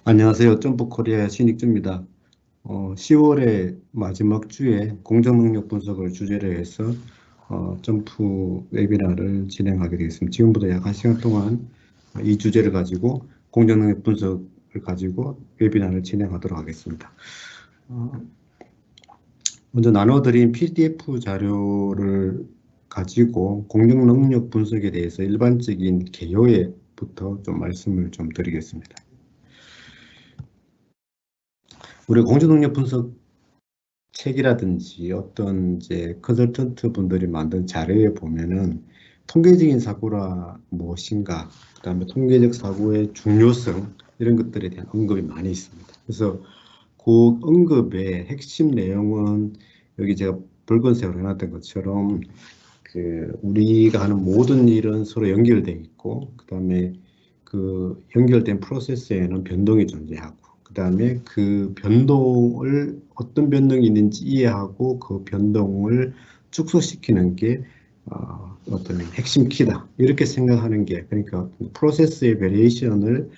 안녕하세요. 점프코리아 신익주입니다. 10월의 마지막 주에 공정능력 분석을 주제로 해서 점프 웨비나를 진행하게 되겠습니다. 지금부터 약 1시간 동안 이 주제를 가지고 공정능력 분석을 가지고 웨비나를 진행하도록 하겠습니다. 어, 먼저 나눠드린 PDF 자료를 가지고 공정능력 분석에 대해서 일반적인 개요에부터 좀 말씀을 좀 드리겠습니다. 우리 공정능력 분석 책이라든지 어떤 이제 컨설턴트 분들이 만든 자료에 보면은 통계적인 사고라 무엇인가, 그 다음에 통계적 사고의 중요성, 이런 것들에 대한 언급이 많이 있습니다. 그래서 그 언급의 핵심 내용은 여기 제가 붉은색으로 해놨던 것처럼 우리가 하는 모든 일은 서로 연결되어 있고, 그 다음에 그 연결된 프로세스에는 변동이 존재하고, 그 다음에 그 변동을 어떤 변동이 있는지 이해하고 그 변동을 축소시키는 게 어떤 핵심 키다, 이렇게 생각하는 게, 그러니까 프로세스의 베리에이션을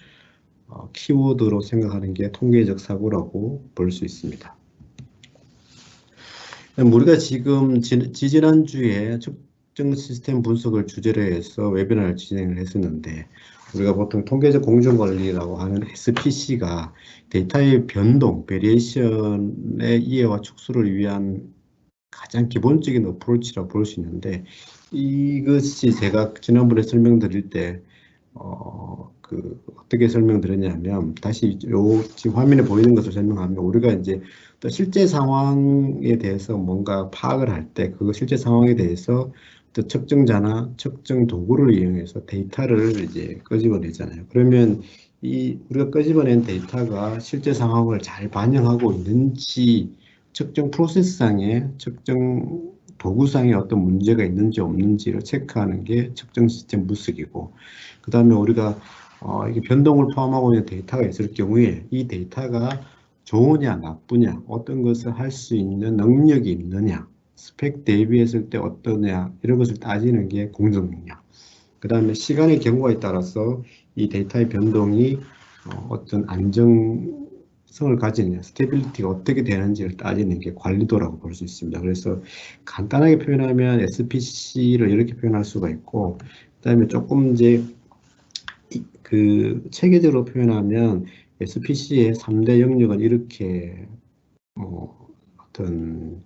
키워드로 생각하는 게 통계적 사고라고 볼 수 있습니다. 우리가 지금 지지난주에 측정 시스템 분석을 주제로 해서 웨비나를 진행을 했었는데, 우리가 보통 통계적 공정관리라고 하는 SPC가 데이터의 변동, 베리에이션의 이해와 축소를 위한 가장 기본적인 어프로치라고 볼 수 있는데, 이것이 제가 지난번에 설명드릴 때 어떻게 설명드렸냐면, 다시 지금 화면에 보이는 것을 설명하면, 우리가 이제 또 실제 상황에 대해서 뭔가 파악을 할 때, 그 실제 상황에 대해서 또 측정자나 측정 도구를 이용해서 데이터를 이제 끄집어내잖아요. 그러면 우리가 끄집어낸 데이터가 실제 상황을 잘 반영하고 있는지, 측정 프로세스상에 측정 도구상에 어떤 문제가 있는지 없는지를 체크하는 게 측정 시스템 분석이고, 그 다음에 우리가 이게 변동을 포함하고 있는 데이터가 있을 경우에 이 데이터가 좋으냐 나쁘냐, 어떤 것을 할 수 있는 능력이 있느냐, 스펙 대비했을 때 어떠냐, 이런 것을 따지는 게 공정능력. 그 다음에 시간의 경과에 따라서 이 데이터의 변동이 어떤 안정성을 가지느냐, 스테빌리티가 어떻게 되는지를 따지는 게 관리도라고 볼 수 있습니다. 그래서 간단하게 표현하면 SPC를 이렇게 표현할 수가 있고, 그 다음에 조금 이제 체계적으로 표현하면 SPC의 3대 영역은 이렇게 어떤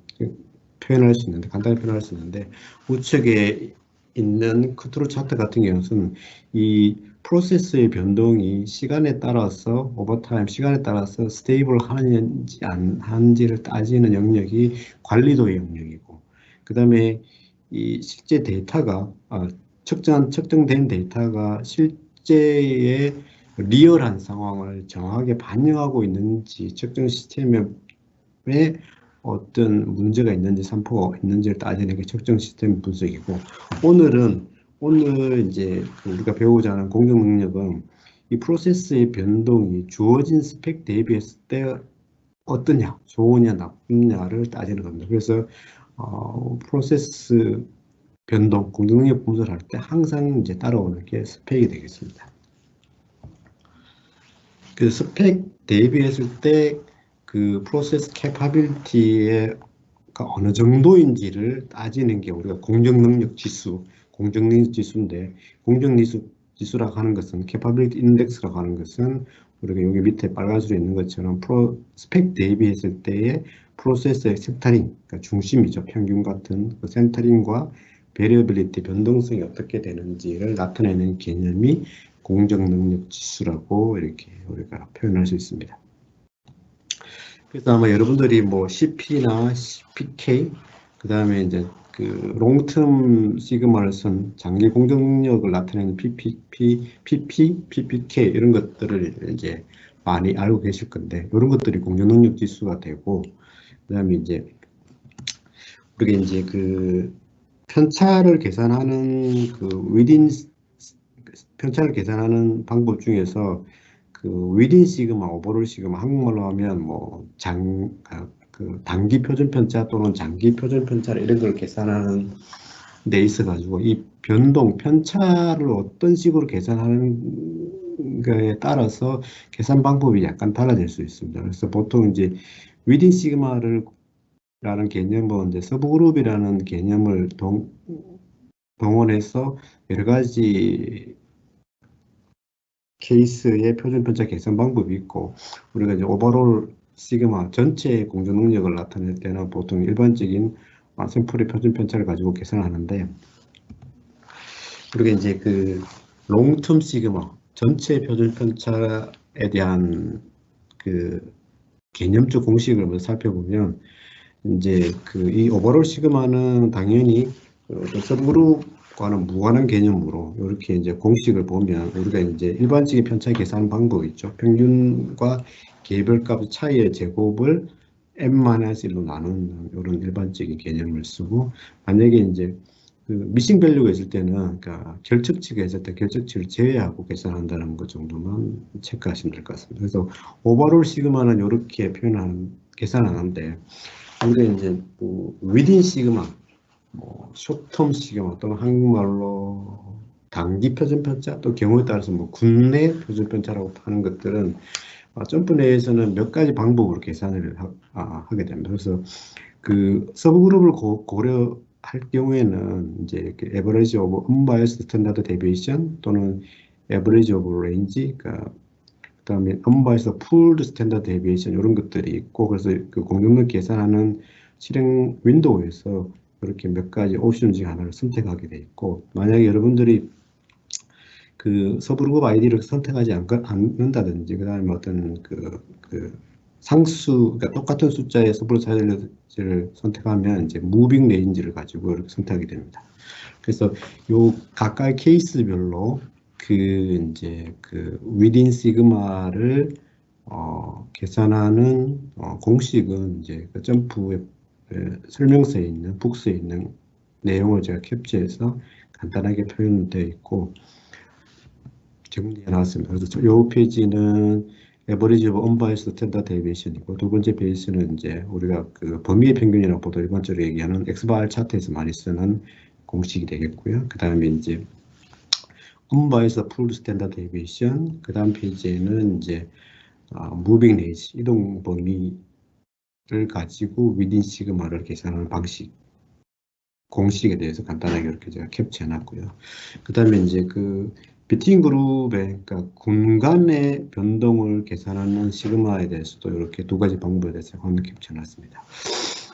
표현할 수 있는데, 간단히 표현할 수 있는데, 우측에 있는 컨트롤 차트 같은 경우는 이 프로세스의 변동이 시간에 따라서, 오버타임 시간에 따라서 스테이블 하는지 안 하는지를 따지는 영역이 관리도의 영역이고, 그 다음에 이 실제 데이터가 측정된 데이터가 실제의 리얼한 상황을 정확하게 반영하고 있는지, 측정 시스템에 어떤 문제가 있는지, 산포가 있는지를 따지는 게 측정 시스템 분석이고, 오늘 이제 우리가 배우고자 하는 공정 능력은 이 프로세스의 변동이 주어진 스펙 대비했을 때 어떠냐, 좋으냐 나쁘냐를 따지는 겁니다. 그래서 프로세스 변동, 공정 능력 분석을 할 때 항상 이제 따라오는 게 스펙이 되겠습니다. 그 스펙 대비했을 때 그 프로세스 캐파빌리티가 어느 정도인지를 따지는 게 우리가 공정능력 지수, 공정능력 지수인데, 공정능력 지수라고 하는 것은, 캐파빌리티 인덱스라고 하는 것은 우리가 여기 밑에 빨간색으로 있는 것처럼 스펙 대비했을 때의 프로세스의 센터링, 그러니까 중심이죠. 평균 같은 그 센터링과 베리어빌리티, 변동성이 어떻게 되는지를 나타내는 개념이 공정능력 지수라고 이렇게 우리가 표현할 수 있습니다. 그래서 아마 여러분들이 뭐 CP나 CPK, 그 다음에 이제 그 롱텀 시그마를 쓴 장기 공정력을 나타내는 PPK 이런 것들을 이제 많이 알고 계실 건데, 이런 것들이 공정능력 지수가 되고, 그 다음에 이제 우리가 이제 편차를 계산하는 편차를 계산하는 방법 중에서 위딘 시그마, 오버롤 시그마, 한국말로 하면 뭐 단기 표준 편차 또는 장기 표준 편차, 이런 걸 계산하는 데 있어 가지고 이 변동 편차를 어떤 식으로 계산하는 거에 따라서 계산 방법이 약간 달라질 수 있습니다. 그래서 보통 이제 위딘 시그마를 라는 개념은 이제 서브그룹이라는 개념을 동원해서 여러 가지 케이스의 표준 편차 계산 방법이 있고, 우리가 이제 오버롤 시그마 전체의 공정 능력을 나타낼 때는 보통 일반적인 샘플의 표준 편차를 가지고 계산하는데, 우리가 이제 그 롱텀 시그마 전체 표준 편차에 대한 그 개념적 공식을 먼저 살펴보면, 이제 그 이 오버롤 시그마는 당연히 어떤 서브그룹과는 무관한 개념으로 이렇게 이제 공식을 보면, 우리가 이제 일반적인 편차 계산 방법이 있죠. 평균과 개별값 차이의 제곱을 n-1로 나누는 이런 일반적인 개념을 쓰고, 만약에 이제 그 미싱 밸류가 있을 때는, 그러니까 결측치가 있을 때 결측치를 제외하고 계산한다는 것 정도만 체크하시면 될 것 같습니다. 그래서 오버롤 시그마는 이렇게 계산하는데, 우리가 이제 뭐 위딘 시그마, 뭐 숏텀 시그마, 또는 한국말로 단기 표준 편차, 또 경우에 따라서 뭐 국내 표준 편차라고 하는 것들은 점프 내에서는 몇 가지 방법으로 계산을 하게 됩니다. 그래서 그 서브그룹을 고려할 경우에는 이제 에버리지 오브 언바이어스 스탠다드 데비에이션 또는 에버리지 오브 레인지, 그러니까 그다음에 언바이어스 풀드 스탠다드 데비에이션 이런 것들이 있고, 그래서 그 공정력 계산하는 실행 윈도우에서 이렇게 몇 가지 옵션 중 하나를 선택하게 돼 있고, 만약에 여러분들이 그 서브그룹 아이디를 선택하지 않는다든지, 그다음에 어떤 그 상수, 그러니까 똑같은 숫자의 서브그룹 사이즈를 선택하면 이제 무빙 레인지를 가지고 이렇게 선택하게 됩니다. 그래서 요 각각 케이스별로 그 이제 그 위딘 시그마를 계산하는 공식은 이제 그 점프의 설명서에 있는 북스에 있는 내용을 제가 캡처해서 간단하게 표현되어 있고 정리해 놨습니다. 그래서 이 페이지는 에버리지 오브 언바이어스 스탠다드 데비에이션이고, 두 번째 페이지는 이제 우리가 그 범위의 평균이라고 보통 일반적으로 얘기하는 X바 차트에서 많이 쓰는 공식이 되겠고요. 그 다음에 이제 언바이어스 풀 스탠다드 데비에이션, 그 다음 페이지에는 이제 무빙 레인지, 이동 범위를 가지고 위딘 시그마를 계산하는 방식, 공식에 대해서 간단하게 이렇게 제가 캡처해 놨고요. 그 다음에 이제 그 비트윈 그룹의, 그러니까 공간의 변동을 계산하는 시그마에 대해서도 이렇게 두 가지 방법에 대해서 화면 캡처해 놨습니다.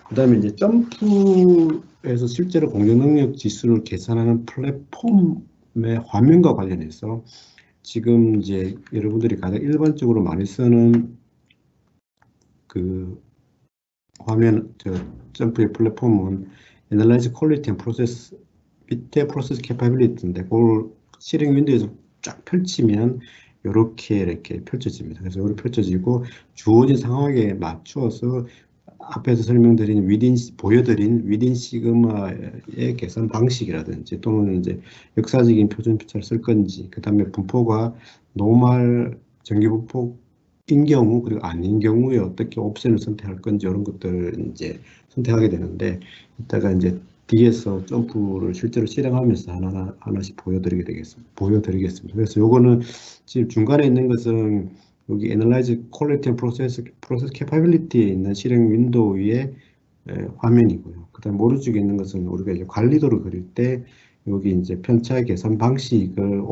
그 다음에 이제 점프에서 실제로 공정 능력 지수를 계산하는 플랫폼의 화면과 관련해서 지금 이제 여러분들이 가장 일반적으로 많이 쓰는 그 화면, 점프의 플랫폼은 Analyze Quality and Process, 밑에 Process Capability인데, 그걸 실행 윈도우에서 쫙 펼치면 이렇게 펼쳐집니다. 그래서 이렇게 펼쳐지고 주어진 상황에 맞추어서 앞에서 설명드린 보여드린 위딘 시그마의 계산 방식이라든지, 또는 이제 역사적인 표준 편차를 쓸 건지, 그 다음에 분포가 노멀 정기 분포인 경우, 그리고 아닌 경우에 어떻게 옵션을 선택할 건지, 이런 것들을 이제 선택하게 되는데, 이따가 이제 뒤에서 점프를 실제로 실행하면서 하나씩 보여드리겠습니다. 그래서 요거는 지금 중간에 있는 것은 여기 Analyze Quality and Process Capability에 있는 실행 윈도우의 화면이고요. 그 다음 오른쪽에 있는 것은 우리가 이제 관리도를 그릴 때 여기 이제 편차 계산 방식을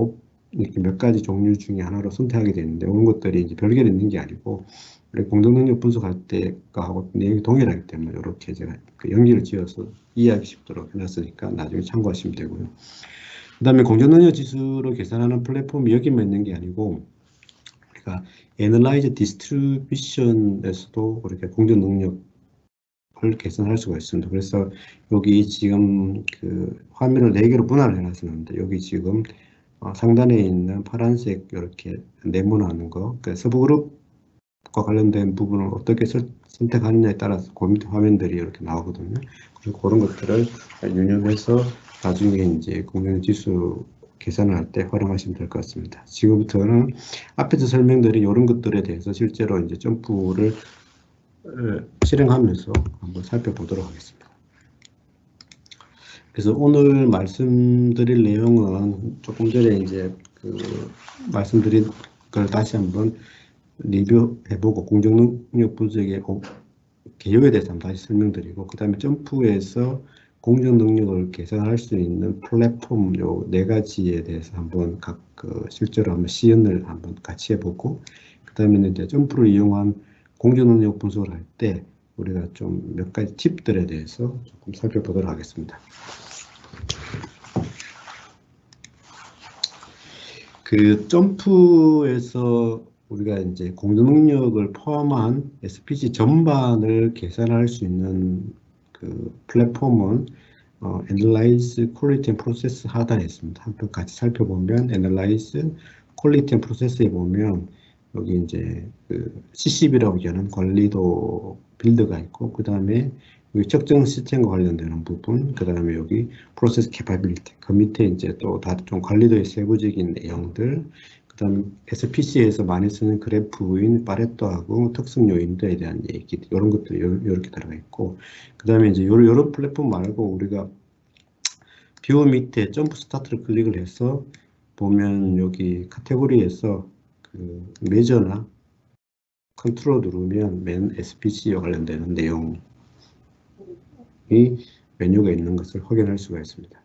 이렇게 몇 가지 종류 중에 하나로 선택하게 되는데, 이런 것들이 이제 별개로 있는 게 아니고 우리 공동능력 분석할 때하고 내용이 동일하기 때문에 이렇게 제가 그 연기를 지어서 이해하기 쉽도록 해놨으니까 나중에 참고하시면 되고요. 그 다음에 공정능력 지수로 계산하는 플랫폼이 여기만 있는 게 아니고, 그러니까 Analyze Distribution에서도 그렇게 공정능력을 계산할 수가 있습니다. 그래서 여기 지금 그 화면을 4개로 분할을 해놨었는데, 여기 지금 상단에 있는 파란색 이렇게 네모나는 거, 그러니까 서브그룹과 관련된 부분을 어떻게 선택하느냐에 따라서 그 밑에 화면들이 이렇게 나오거든요. 그리고 그런 것들을 유념해서 나중에 이제 공정 지수 계산을 할 때 활용하시면 될 것 같습니다. 지금부터는 앞에서 설명드린 이런 것들에 대해서 실제로 이제 점프를 실행하면서 한번 살펴보도록 하겠습니다. 그래서 오늘 말씀드릴 내용은 조금 전에 이제 말씀드린 그걸 다시 한번 리뷰해보고 공정 능력 분석의 개요에 대해서 한번 다시 설명드리고, 그 다음에 점프에서 공정 능력을 개선할 수 있는 플랫폼 요 네 가지에 대해서 한번 각 실제로 한번 시연을 한번 같이 해보고, 그 다음에는 이제 점프를 이용한 공정 능력 분석을 할 때 우리가 좀 몇 가지 팁들에 대해서 조금 살펴보도록 하겠습니다. 그 점프에서 우리가 이제 공정 능력을 포함한 SPC 전반을 계산할 수 있는 그 플랫폼은 Analyze Quality and Process 하단에 있습니다. 한번 같이 살펴보면 Analyze Quality and Process에 보면 여기 이제 그 CCB라고 하는 관리도 빌드가 있고, 그 다음에 여기 측정 시스템과 관련되는 부분, 그 다음에 여기 프로세스 캐파빌리티, 그 밑에 이제 또 다 좀 관리도의 세부적인 내용들, 그 다음에 SPC에서 많이 쓰는 그래프인 파레토하고 특성 요인들에 대한 얘기, 이런 것들이 이렇게 들어가 있고, 그 다음에 이제 이런 플랫폼 말고 우리가 뷰 밑에 점프 스타트를 클릭을 해서 보면 여기 카테고리에서 그 메저나 컨트롤 누르면 맨 SPC와 관련되는 내용이 메뉴가 있는 것을 확인할 수가 있습니다.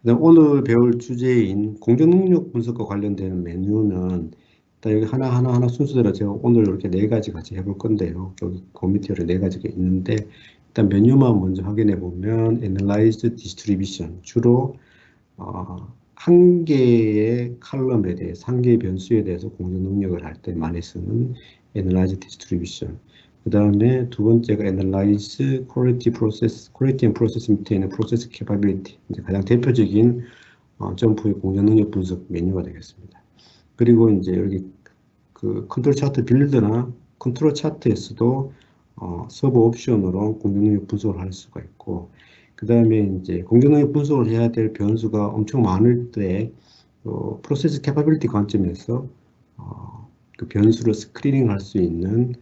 그다음 오늘 배울 주제인 공정능력 분석과 관련되는 메뉴는 일단 여기 하나 순서대로 제가 오늘 이렇게 네 가지 같이 해볼 건데요. 여기 그 밑에 네 가지가 있는데, 일단 메뉴만 먼저 확인해 보면 Analyze Distribution, 주로 한 개의 칼럼에 대해서, 한 개의 변수에 대해서 공정 능력을 할 때 많이 쓰는 Analyze Distribution. 그 다음에 두 번째가 Analyze Quality Process, Quality and Process 밑에 있는 Process Capability. 이제 가장 대표적인 점프의 공정 능력 분석 메뉴가 되겠습니다. 그리고 이제 여기 그 컨트롤 차트 빌드나 컨트롤 차트에서도 서브 옵션으로 공정 능력 분석을 할 수가 있고, 그 다음에 이제 공정 능력 분석을 해야 될 변수가 엄청 많을 때 프로세스 캐파빌리티 관점에서 그 변수를 스크리닝 할 수 있는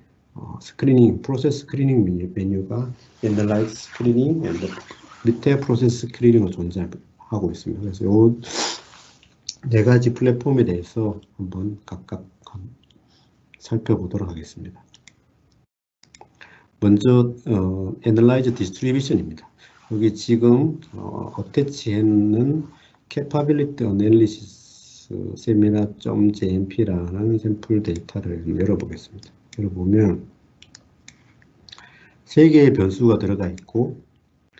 프로세스 스크리닝 메뉴가 Analyze 스크리닝, 밑에 프로세스 스크리닝으로 존재하고 있습니다. 그래서 이 네 가지 플랫폼에 대해서 한번 각각 살펴보도록 하겠습니다. 먼저 Analyze Distribution입니다. 여기 지금 어태치했는 Capability Analysis Seminar.jmp라는 샘플 데이터를 열어보겠습니다. 열어보면 세 개의 변수가 들어가 있고,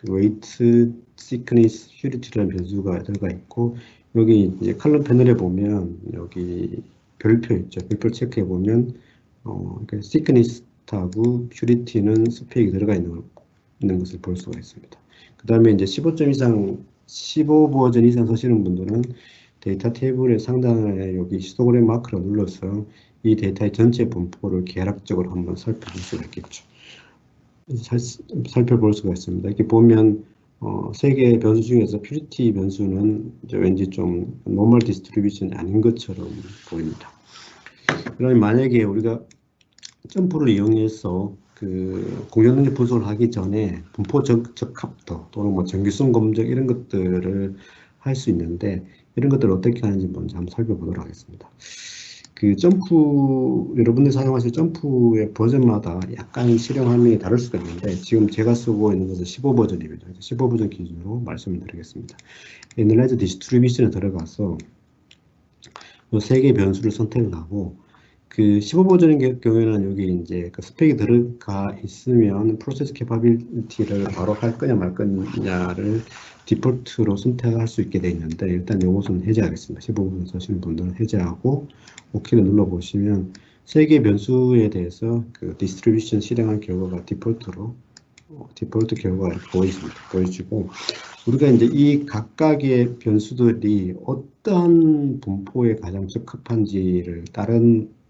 Weight, Thickness, Purity라는 변수가 들어가 있고, 여기 이제 칼럼 패널에 보면 여기 별표 있죠. 별표 체크해 보면 Thickness하고 Purity는 스펙이 들어가 있는 것을 볼 수가 있습니다. 그 다음에 이제 15점 이상, 15버전 이상 쓰시는 분들은 데이터 테이블의 상단에 여기 히스토그램 마크를 눌러서 이 데이터의 전체 분포를 계략적으로 한번 살펴볼 수가 있겠죠. 살펴볼 수가 있습니다. 이렇게 보면 세 개의 변수 중에서 퓨리티 변수는 왠지 좀 노멀 디스트리뷰션이 아닌 것처럼 보입니다. 그러면 만약에 우리가 점프를 이용해서 그 공정 능력 분석을 하기 전에 분포 적합도 또는 뭐 정규성 검증 이런 것들을 할 수 있는데, 이런 것들을 어떻게 하는지 먼저 한번 살펴보도록 하겠습니다. 그 점프, 여러분들 사용하실 점프의 버전마다 약간 실행 화면이 다를 수가 있는데, 지금 제가 쓰고 있는 것은 15버전입니다. 15버전 기준으로 말씀을 드리겠습니다. Analyze Distribution에 들어가서 이 세 개의 변수를 선택을 하고, 그 15버전인 경우에는 여기 이제 그 스펙이 들어가 있으면 프로세스 캐파빌리티를 바로 할 거냐 말 거냐를 디폴트로 선택할 수 있게 되어 있는데, 일단 이것은 해제하겠습니다. 15버전 쓰시는 분들은 해제하고 OK를 눌러보시면 세 개의 변수에 대해서 그 디스트리뷰션 실행한 결과가 디폴트 결과가 보여지고, 우리가 이제 이 각각의 변수들이 어떤 분포에 가장 적합한지를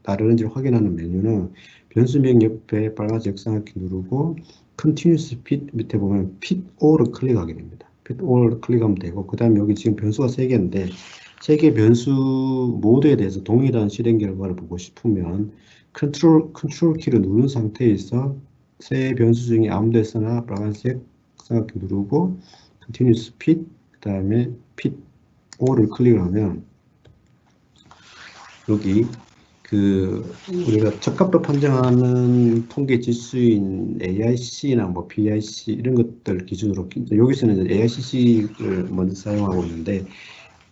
따르는지를 확인하는 메뉴는 변수명 옆에 빨간색 역삼각기 누르고 Continuous Fit 밑에 보면 Fit All을 클릭하게 됩니다. Fit All 클릭하면 되고, 그 다음에 여기 지금 변수가 3개인데 세 개 변수 모두에 대해서 동일한 실행 결과를 보고 싶으면 컨트롤 키를 누른 상태에서 세 변수 중에 아무 데서나 빨간색 역삼각기 누르고 Continuous Fit, 그 다음에 Fit All을 클릭을 하면 여기 우리가 적합도 판정하는 통계 지수인 AIC나 뭐 BIC 이런 것들 기준으로 여기서는 AICC를 먼저 사용하고 있는데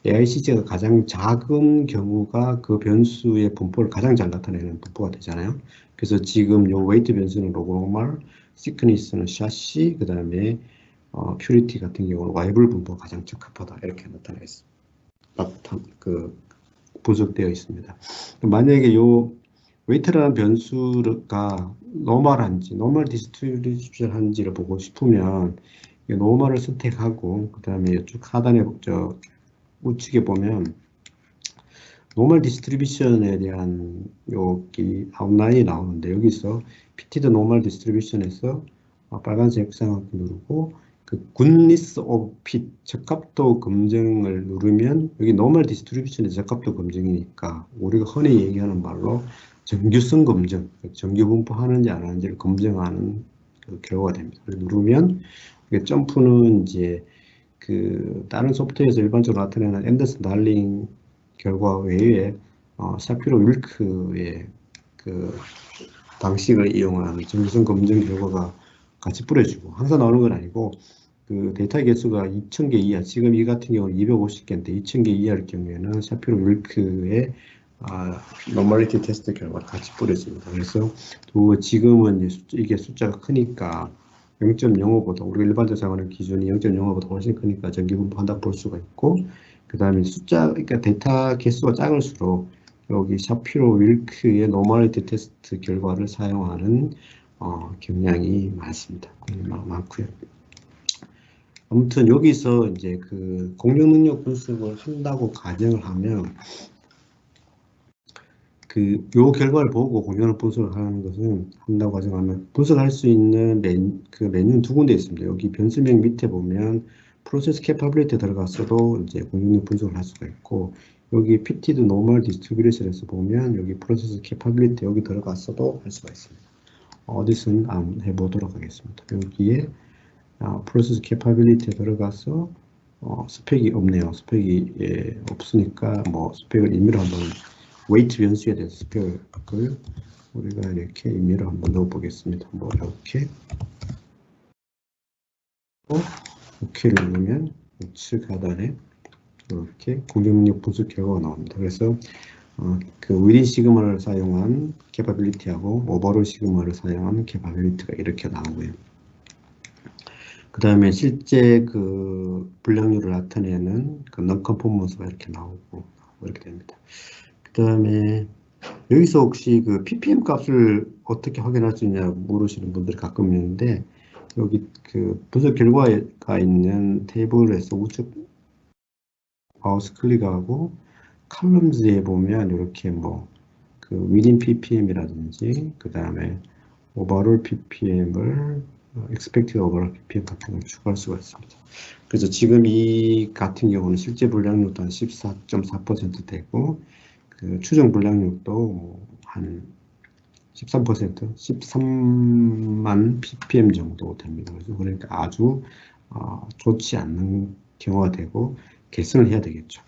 AICC가 가장 작은 경우가 그 변수의 분포를 가장 잘 나타내는 분포가 되잖아요. 그래서 지금 요 웨이트 변수는 로그노멀, 시크니스는 샤시, 그 다음에 퓨리티 같은 경우는 와이블 분포가 가장 적합하다 이렇게 나타나 있습니다. 분석되어 있습니다. 만약에 요 웨이트라는 변수가 노멀한지, 노멀 디스트리뷰션한지를 보고 싶으면 노멀을 선택하고 그 다음에 이쪽 하단에 우측에 보면 노멀 디스트리뷰션에 대한 여기 아웃라인이 나오는데 여기서 피티드 노멀 디스트리뷰션에서 빨간색 삼각형 누르고 그 굿니스 오브 핏 적합도 검증을 누르면 여기 노멀 디스트리뷰션의 적합도 검증이니까 우리가 흔히 얘기하는 말로 정규성 검증, 정규 분포하는지 안 하는지를 검증하는 그 결과가 됩니다. 누르면 이게 점프는 이제 다른 소프트웨어에서 일반적으로 나타내는 앤더슨 달링 결과 외에 샤피로 윌크의 그 방식을 이용한 정규성 검증 결과가 같이 뿌려주고 항상 나오는 건 아니고 그 데이터 개수가 2000개 이하, 지금 이 같은 경우는 250개인데 2000개 이하일 경우에는 샤피로 윌크의 노멀리티 테스트 결과가 같이 뿌려집니다. 그래서 또 지금은 이게 숫자가 크니까 0.05보다 우리가 일반적으로 사용하는 기준이 0.05보다 훨씬 크니까 정기 분포한다 볼 수가 있고 그 다음에 그러니까 데이터 개수가 작을수록 여기 샤피로 윌크의 노멀리티 테스트 결과를 사용하는 경향이 많고요. 아무튼 여기서 이제 그 공룡 능력 분석을 한다고 가정을 하면 요 결과를 보고 공룡 분석을 하는 것은 한다고 가정하면 분석할 수 있는 메뉴는 두 군데 있습니다. 여기 변수명 밑에 보면 프로세스 캐파빌리티 들어갔어도 이제 공룡 분석을 할 수가 있고 여기 피티드 노멀 디스트리뷰션에서 보면 여기 프로세스 캐파빌리티 여기 들어갔어도 할 수가 있습니다. 어디선 한번 해보도록 하겠습니다. 여기에 프로세스 캐파빌리티에 들어가서 스펙이 없네요. 스펙이 없으니까 뭐 스펙을 임의로 한번 웨이트 변수에 대해서 스펙을 우리가 이렇게 임의로 한번 넣어 보겠습니다. 뭐 이렇게 오케이를 누르면 우측 하단에 이렇게 공격력 분석 결과가 나옵니다. 그래서 그 위딘 시그마를 사용한 캐파빌리티하고 오버롤 시그마를 사용한 캐파빌리티가 이렇게 나오고요. 그 다음에 실제 그 불량률을 나타내는 그 non-conformance가 이렇게 나오고 이렇게 됩니다. 그 다음에 여기서 혹시 그 ppm 값을 어떻게 확인할 수 있냐 물으시는 분들이 가끔 있는데 여기 그 분석 결과가 있는 테이블에서 우측 마우스 클릭하고 칼럼즈에 보면 이렇게 뭐 그 within ppm이라든지 그 다음에 overall ppm을 expected overall ppm 같은 걸 추가할 수가 있습니다. 그래서 지금 이 같은 경우는 실제 불량률도 한 14.4% 되고 그 추정 불량률도 한 13%, 13만 ppm 정도 됩니다. 그래서 그러니까 아주 좋지 않는 경우가 되고 개선을 해야 되겠죠.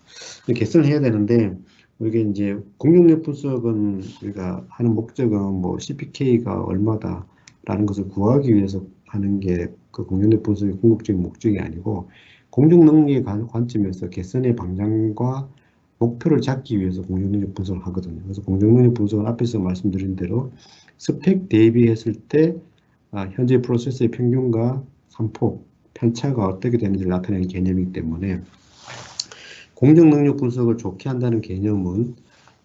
개선을 해야 되는데 이게 이제 공격력 분석은 우리가 하는 목적은 뭐 CPK가 얼마다라는 것을 구하기 위해서 하는 게 그 공격력 분석의 궁극적인 목적이 아니고 공격 능력의 관점에서 개선의 방향과 목표를 잡기 위해서 공격능력 분석을 하거든요. 그래서 공격능력 분석은 앞에서 말씀드린 대로 스펙 대비했을 때 현재 프로세스의 평균과 산폭, 편차가 어떻게 되는지를 나타내는 개념이기 때문에 공격능력 분석을 좋게 한다는 개념은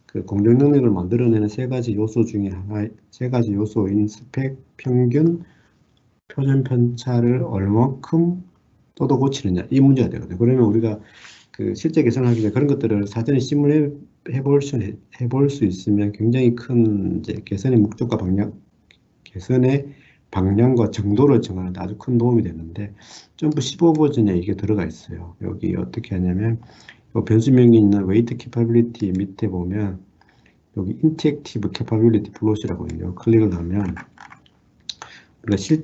그 공격능력을 만들어내는 세 가지 요소 중에 세 가지 요소인 스펙, 평균, 표준 편차를 얼마큼 또도 고치느냐 이 문제가 되거든요. 그러면 우리가 그 실제 개선하기 전에 그런 것들을 사전에 시뮬해 볼 수 있으면 굉장히 큰 이제 개선의 목적과 개선의 방향과 정도를 정하는데 아주 큰 도움이 되는데 점프 15 버전에 이게 들어가 있어요. 여기 어떻게 하냐면 변수명이 있는 웨이트 캐파빌리티 밑에 보면 여기 인터랙티브 캐파빌리티 플롯이라고 있네요. 클릭을 하면 우리가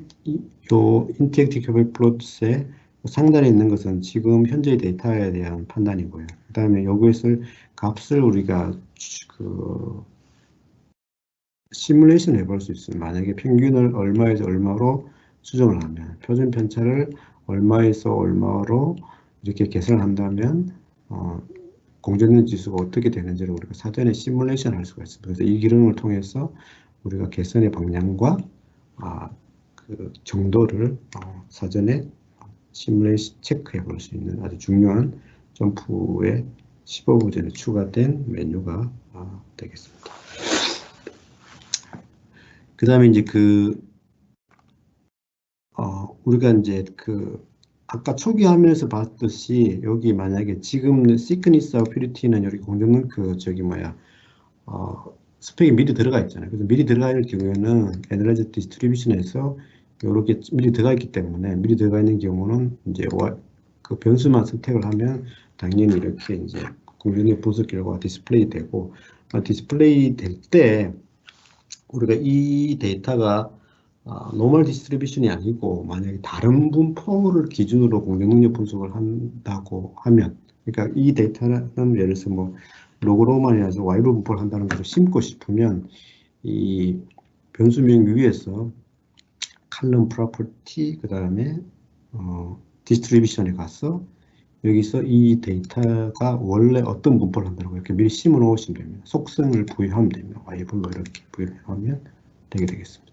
요 인터랙티브 캐파빌리티 플롯에 상단에 있는 것은 지금 현재의 데이터에 대한 판단이고요. 그 다음에 요것을 값을 우리가 그 시뮬레이션 해볼 수 있어요. 만약에 평균을 얼마에서 얼마로 수정을 하면, 표준 편차를 얼마에서 얼마로 이렇게 계산을 한다면 공정률 지수가 어떻게 되는지를 우리가 사전에 시뮬레이션 할 수가 있습니다. 그래서 이 기능을 통해서 우리가 개선의 방향과 그 정도를 사전에 시뮬레이션 체크해 볼 수 있는 아주 중요한 점프의 15부전에 추가된 메뉴가 되겠습니다. 그 다음에 이제 우리가 이제 아까 초기 화면에서 봤듯이 여기 만약에 지금 시크니스하고 퓨리티는 여기 공정능 스펙이 미리 들어가 있잖아요. 그래서 미리 들어가 있는 경우에는 에너라이즈 디스트리뷰션에서 이렇게 미리 들어가 있기 때문에 미리 들어가 있는 경우는 이제 그 변수만 선택을 하면 당연히 이렇게 이제 공정능 분석 결과가 디스플레이 되고 디스플레이 될 때 우리가 이 데이터가 노멀 디스트리뷰션이 아니고 만약에 다른 분포를 기준으로 공정능력 분석을 한다고 하면, 그러니까 이 데이터는 예를 들어서 뭐 로그로만이라서 Y로 분포를 한다는 것을 심고 싶으면 이 변수명 위에서 칼럼 프로퍼티 그 다음에 디스트리뷰션에 가서 여기서 이 데이터가 원래 어떤 분포를 한다는 거 이렇게 미리 심어 놓으시면 됩니다. 속성을 부여하면 됩니다. Y별로 이렇게 부여하면 되게 되겠습니다.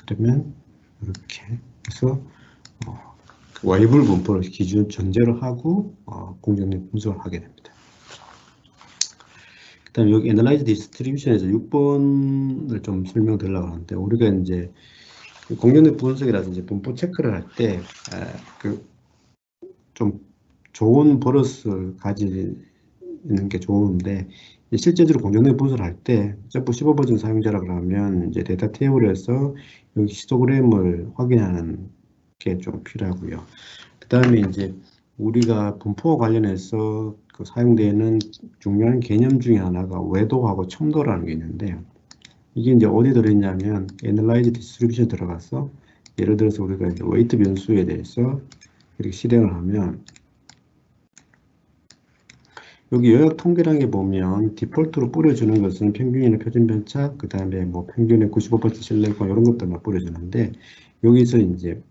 그러면 이렇게 해서 Y별 분포를 기준 전제로 하고 공정력 분석을 하게 됩니다. 그 다음에 여기 Analyze Distribution에서 6번을 좀 설명드리려고 하는데, 우리가 이제 공정력 분석이라든지 분포 체크를 할 때 좀 좋은 버릇을 가지는 게 좋은데, 실제적으로 공정력 분석을 할 때 점프 15버전 사용자라 그러면 이제 데이터 테이블에서 여기 히스토그램을 확인하는 게 좀 필요하고요. 그 다음에 이제 우리가 분포와 관련해서 사용되는 중요한 개념 중에 하나가 외도하고 첨도라는 게 있는데, 이게 이제 어디 들어있냐면 Analyze Distribution 들어가서 예를 들어서 우리가 이제 웨이트 변수에 대해서 이렇게 실행을 하면 여기 요약 통계량에 보면 디폴트로 뿌려주는 것은 평균이나 표준 편차, 그 다음에 뭐 평균의 95% 신뢰권 이런 것들만 뿌려주는데, 여기서 이제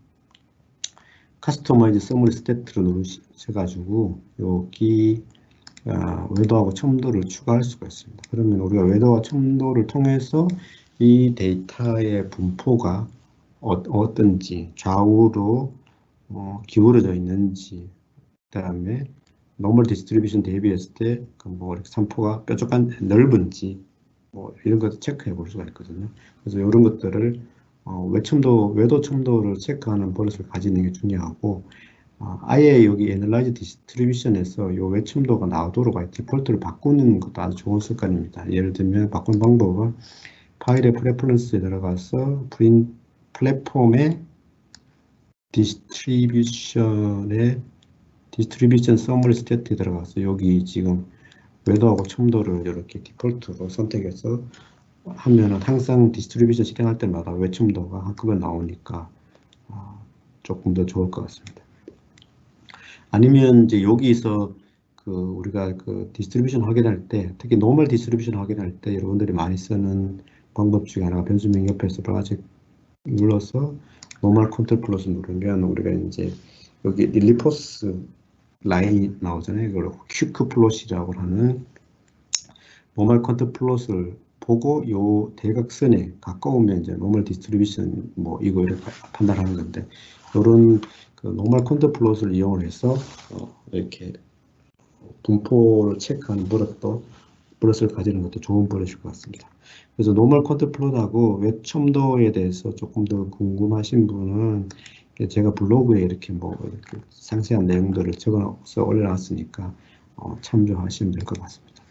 카스터마이즈 서머리 스태트를 누르셔가지고 여기 외도하고 첨도를 추가할 수가 있습니다. 그러면 우리가 외도와 첨도를 통해서 이 데이터의 분포가 어떤지, 좌우로 기울어져 있는지, 그 다음에 노멀 디스트리뷰션 대비했을 때 뭐 이렇게 산포가 뾰족한 넓은지 뭐 이런 것을 체크해 볼 수가 있거든요. 그래서 이런 것들을 외도 첨도를 체크하는 버릇을 가지는 게 중요하고, 아예 여기 Analyze Distribution에서 이 외첨도가 나오도록 디폴트를 바꾸는 것도 아주 좋은 습관입니다. 예를 들면 바꾸는 방법은 파일의 프레퍼런스에 들어가서 플랫폼의 디스트리뷰션 서머리 스태트에 들어가서 여기 지금 외도하고 첨도를 이렇게 디폴트로 선택해서 하면은 항상 디스트리뷰션 실행할 때마다 외첨도가 한꺼번에 나오니까 조금 더 좋을 것 같습니다. 아니면 이제 여기서 우리가 디스트리뷰션 확인할 때, 특히 노멀 디스트리뷰션 확인할 때 여러분들이 많이 쓰는 방법 중에 하나가 변수명 옆에서 브라켓 눌러서 노멀 컨트롤 플러스 누르면 우리가 이제 여기 릴리포스 라인이 나오잖아요. 이걸 큐크 플롯이라고 하는 노멀 컨트롤 플롯을 보고 요 대각선에 가까우면 이제 노멀 디스트리뷰션 뭐 이거 이렇게 판단하는 건데, 이런 노멀 컨트롤 플롯을 이용을 해서 이렇게 분포를 체크하는 버릇을 가지는 것도 좋은 버릇일 것 같습니다. 그래서 노멀 컨트롤 플롯하고 외첨도에 대해서 조금 더 궁금하신 분은 제가 블로그에 이렇게 상세한 내용들을 적어서 올려놨으니까 참조하시면 될 것 같습니다.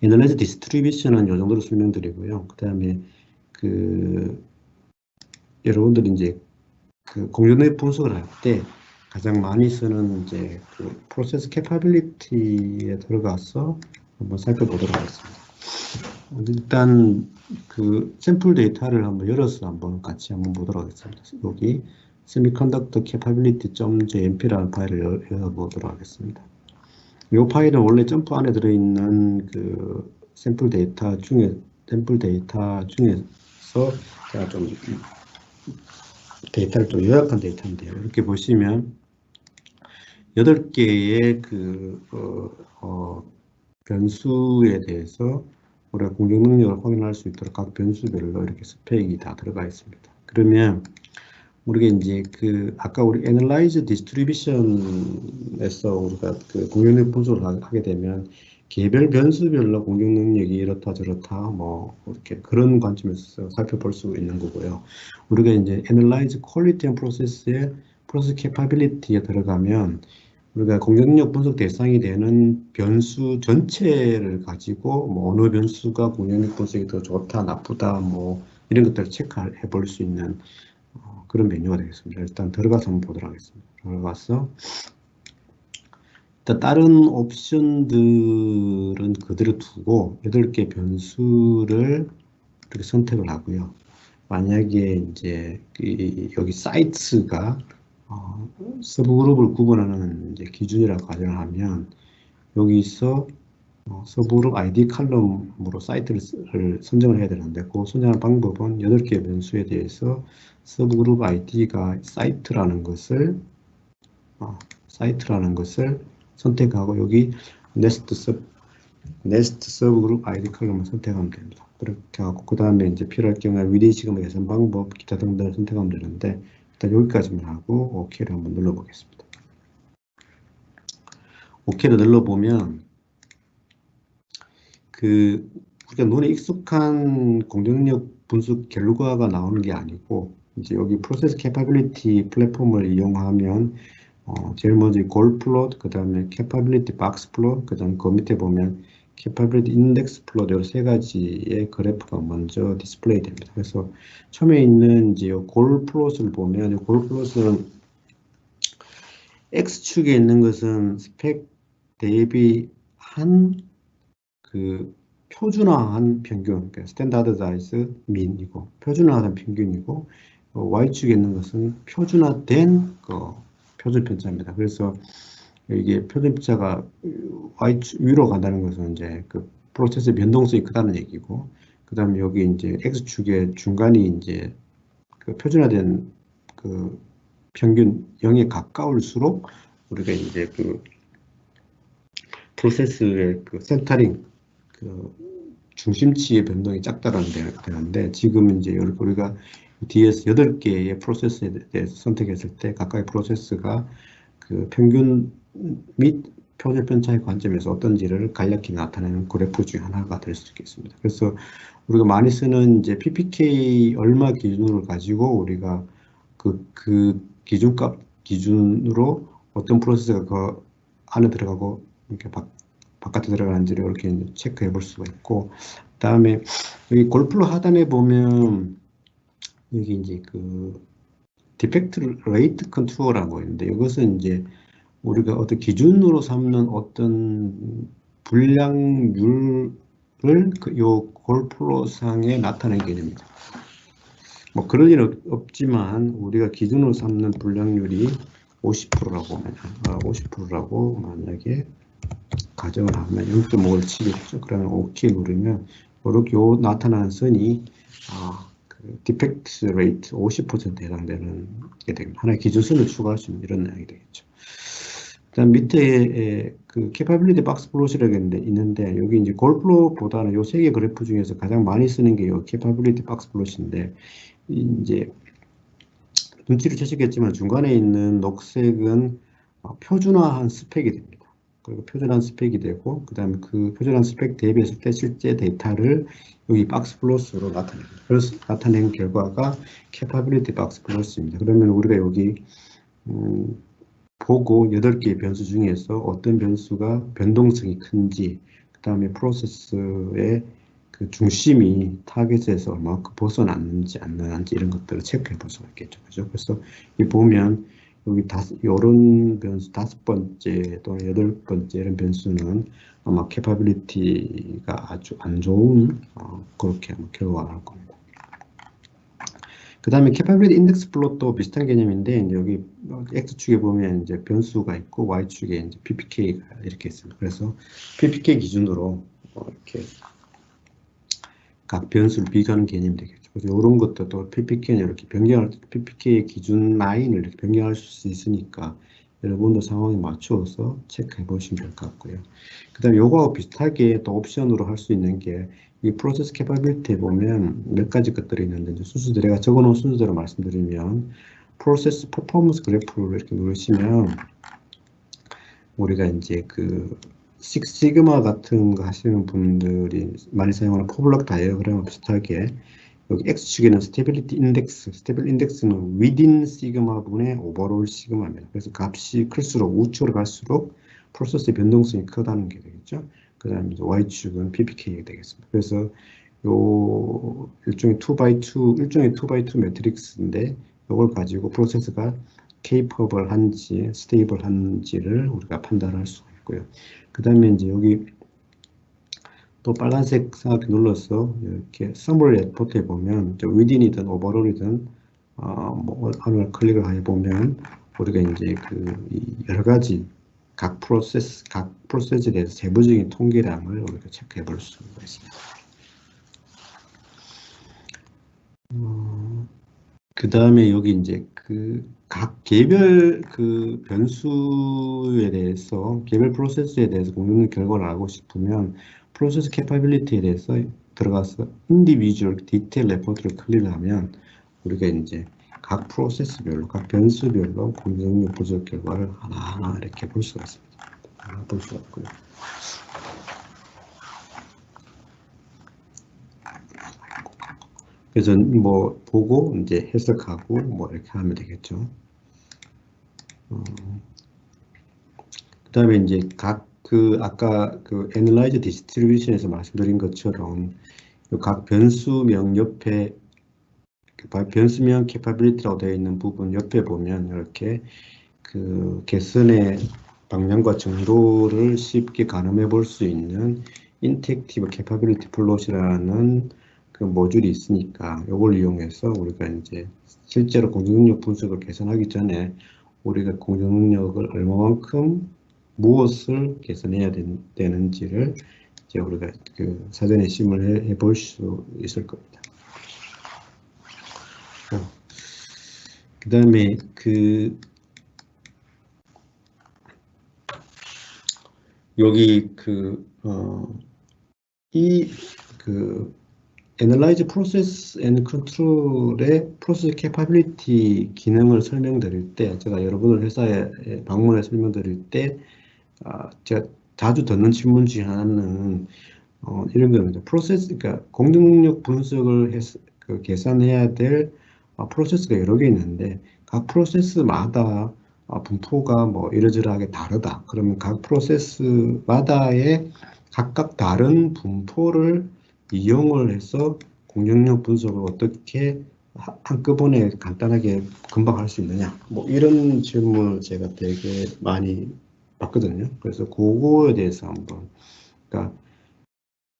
Analyze Distribution은 이 정도로 설명드리고요. 그 다음에 여러분들이 이제 공정력 분석을 할 때 가장 많이 쓰는 이제 프로세스 캐파빌리티에 들어가서 한번 살펴보도록 하겠습니다. 일단 샘플 데이터를 한번 열어서 같이 한번 보도록 하겠습니다. 여기 semiconductor capability.jmp라는 파일을 열어보도록 하겠습니다. 이 파일은 원래 점프 안에 들어있는 그 샘플 데이터 중에서 제가 좀 데이터를 좀 요약한 데이터인데요. 이렇게 보시면 8개의 변수에 대해서 우리가 공격 능력을 확인할 수 있도록 각 변수별로 이렇게 스펙이 다 들어가 있습니다. 그러면 우리가 이제 아까 우리 Analyze Distribution에서 우리가 그 공격 능력 분석을 하게 되면 개별 변수별로 공격 능력이 이렇다 저렇다 뭐 이렇게 그런 관점에서 살펴볼 수 있는 거고요. 우리가 이제 Analyze Quality and Process의 Process Capability에 들어가면 우리가 공격 능력 분석 대상이 되는 변수 전체를 가지고 뭐 어느 변수가 공격 능력 분석이 더 좋다 나쁘다 뭐 이런 것들을 체크해 볼 수 있는 그런 메뉴가 되겠습니다. 일단 들어가서 한번 보도록 하겠습니다. 들어가서 일단 다른 옵션들은 그대로 두고 8개 변수를 이렇게 선택을 하고요. 만약에 이제 여기 사이트가 서브그룹을 구분하는 이제 기준이라고 가정을 하면 여기서 서브그룹 ID 칼럼으로 사이트를 선정을 해야 되는데 그 선정하는 방법은 8개의 변수에 대해서 서브그룹 ID가 사이트라는 것을 선택하고 여기 네스트 서브그룹 ID 칼럼을 선택하면 됩니다. 그렇게 하고 그 다음에 이제 필요할 경우에 위대 시그마 개선 방법 기타 등등을 선택하면 되는데 일단 여기까지만 하고 OK를 한번 눌러보겠습니다. OK를 눌러보면 우리가 눈에 익숙한 공격력 분석 결과가 나오는 게 아니고 이제 여기 프로세스 캐파빌리티 플랫폼을 이용하면 제일 먼저 골 플롯, 그 다음에 캐파빌리티 박스 플롯, 그 다음에 그 밑에 보면 캐파빌리티 인덱스 플롯 이 세 가지의 그래프가 먼저 디스플레이 됩니다. 그래서 처음에 있는 이제 골 플롯을 보면 골 플롯은 X축에 있는 것은 스펙 대비한 그 표준화한 평균, 그러니까 스탠다드사이즈 민이고 표준화한 평균이고 Y축에 있는 것은 표준화된 표준 편차입니다. 그래서 이게 표준 편차가 Y축 위로 간다는 것은 이제 그 프로세스의 변동성이 크다는 얘기고, 그 다음에 여기 이제 X축의 중간이 이제 그 표준화된 그 평균 0에 가까울수록 우리가 이제 그 프로세스의 그 센터링 중심치의 변동이 작다라는 되는데 지금 이제 우리가 뒤에서 8개의 프로세스에 대해서 선택했을 때 각각의 프로세스가 그 평균 및 표준 편차의 관점에서 어떤지를 간략히 나타내는 그래프 중에 하나가 될 수 있겠습니다. 그래서 우리가 많이 쓰는 이제 PPK 얼마 기준으로 가지고 우리가 그 기준값 기준으로 어떤 프로세스가 그 안에 들어가고 이렇게 바깥에 들어가는지를 이렇게 체크해 볼 수가 있고, 그다음에 여기 골프로 하단에 보면 여기 이제 그 디펙트 레이트 컨트롤이라고 있는데 이것은 이제 우리가 어떤 기준으로 삼는 어떤 불량률을 요 골프로 상에 나타내는 개념입니다. 뭐 그럴 일은 없지만 우리가 기준으로 삼는 불량률이 50%라고 만약에 가정을 하면 0.5를 치겠죠. 그러면 OK 누르면 이렇게 나타나는 선이 그 디펙트 레이트 50%에 해당되는 게 됩니다. 하나의 기준선을 추가할 수 있는 이런 내용이 되겠죠. 그다음 밑에 그 캐파빌리티 박스 플롯이라는 게 있는데 여기 이제 골 플롯보다는 요 세 개 그래프 중에서 가장 많이 쓰는 게 요 캐파빌리티 박스 플롯인데 이제 눈치를 채시겠지만 중간에 있는 녹색은 표준화한 스펙이 됩니다. 그리고 표준화한 스펙이 되고 그 다음에 그 표준화한 스펙 대비했을 때 실제 데이터를 여기 박스 플롯으로 나타냅니다. 그래서 나타낸 결과가 캐파빌리티 박스 플롯입니다. 그러면 우리가 여기 보고 8개의 변수 중에서 어떤 변수가 변동성이 큰지, 그 다음에 프로세스의 그 중심이 타겟에서 얼마큼 벗어났는지 안 나는지 이런 것들을 체크해 볼 수가 있겠죠. 그죠? 그래서 이 보면 여기 이런 변수 5번째 또는 8번째 이런 변수는 아마 캐파빌리티가 아주 안 좋은 그렇게 결과가 나올 겁니다. 그 다음에 capability index 플롯도 비슷한 개념인데, 이제 여기 X축에 보면 이제 변수가 있고, Y축에 이제 PPK가 이렇게 있습니다. 그래서 PPK 기준으로 이렇게 각 변수를 비교하는 개념이 되겠죠. 그래서 이런 것도 또 PPK는 이렇게 변경할, PPK의 기준 라인을 이렇게 변경할 수 있으니까 여러분도 상황에 맞추어서 체크해 보시면 될 것 같고요. 그 다음에 요거하고 비슷하게 또 옵션으로 할 수 있는 게 이 프로세스 캐파빌리티에 보면 몇 가지 것들이 있는데, 이제 순서대로 제가 적어 놓은 순서대로 말씀드리면, 프로세스 퍼포먼스 그래프를 이렇게 누르시면 우리가 이제 그 식시그마 같은 거 하시는 분들이 많이 사용하는 포블럭 다이어그램과 비슷하게 여기 X축에는 스테빌리티 인덱스, 스테빌 인덱스는 within 시그마 분의 오버롤 시그마입니다. 그래서 값이 클수록 우측으로 갈수록 프로세스의 변동성이 크다는 게 되겠죠. 그 다음에 이제 Y축은 PPK가 되겠습니다. 그래서 요 일종의 2x2, 일종의 2x2 매트릭스인데 이걸 가지고 프로세스가 capable한지 stable한지를 우리가 판단할 수가 있고요. 그 다음에 이제 여기 또 빨간색 상하게 눌러서 이렇게 summary report에 보면 within이든 overall이든 뭐 하나 클릭을 해보면 우리가 이제 그 여러 가지 각 프로세스에 대해서 세부적인 통계량을 우리가 체크해 볼 수가 있습니다. 그 다음에 여기 이제 그 각 개별 그 변수에 대해서, 개별 프로세스에 대해서 공유는 결과를 알고 싶으면 프로세스 캐파빌리티에 대해서 들어가서 인디비주얼 디테일 레포트를 클릭을 하면 우리가 이제 각 프로세스별로, 각 변수별로 공정력 부족 결과를 하나하나 이렇게 볼 수가 있습니다. 하나 볼 수가 있고요. 그래서 뭐 보고 이제 해석하고 뭐 이렇게 하면 되겠죠. 그다음에 이제 각 그 아까 그 애널라이즈 디스트리뷰션에서 말씀드린 것처럼 각 변수명 옆에 변수명 캐파빌리티라고 되어 있는 부분 옆에 보면 이렇게 그 개선의 방향과 정도를 쉽게 가늠해 볼 수 있는 인텍티브 캐파빌리티 플롯이라는 그 모듈이 있으니까 이걸 이용해서 우리가 이제 실제로 공정능력 분석을 개선하기 전에 우리가 공정능력을 얼마만큼 무엇을 개선해야 되는지를 이제 우리가 그 사전에 심을 해 볼 수 있을 겁니다. 그 다음에 여기 Analyze Process and Control의 Process Capability 기능을 설명드릴 때, 제가 여러분들 회사에 방문해 설명드릴 때, 제가 자주 듣는 질문 중에 하나는 이런 겁니다. 그러니까 공정능력 분석을 계산해야 될 프로세스가 여러 개 있는데 각 프로세스마다 분포가 뭐 이러저러하게 다르다. 그러면 각 프로세스마다의 각각 다른 분포를 이용을 해서 공정력 분석을 어떻게 한꺼번에 간단하게 금방 할 수 있느냐. 뭐 이런 질문을 제가 되게 많이 봤거든요. 그래서 그거에 대해서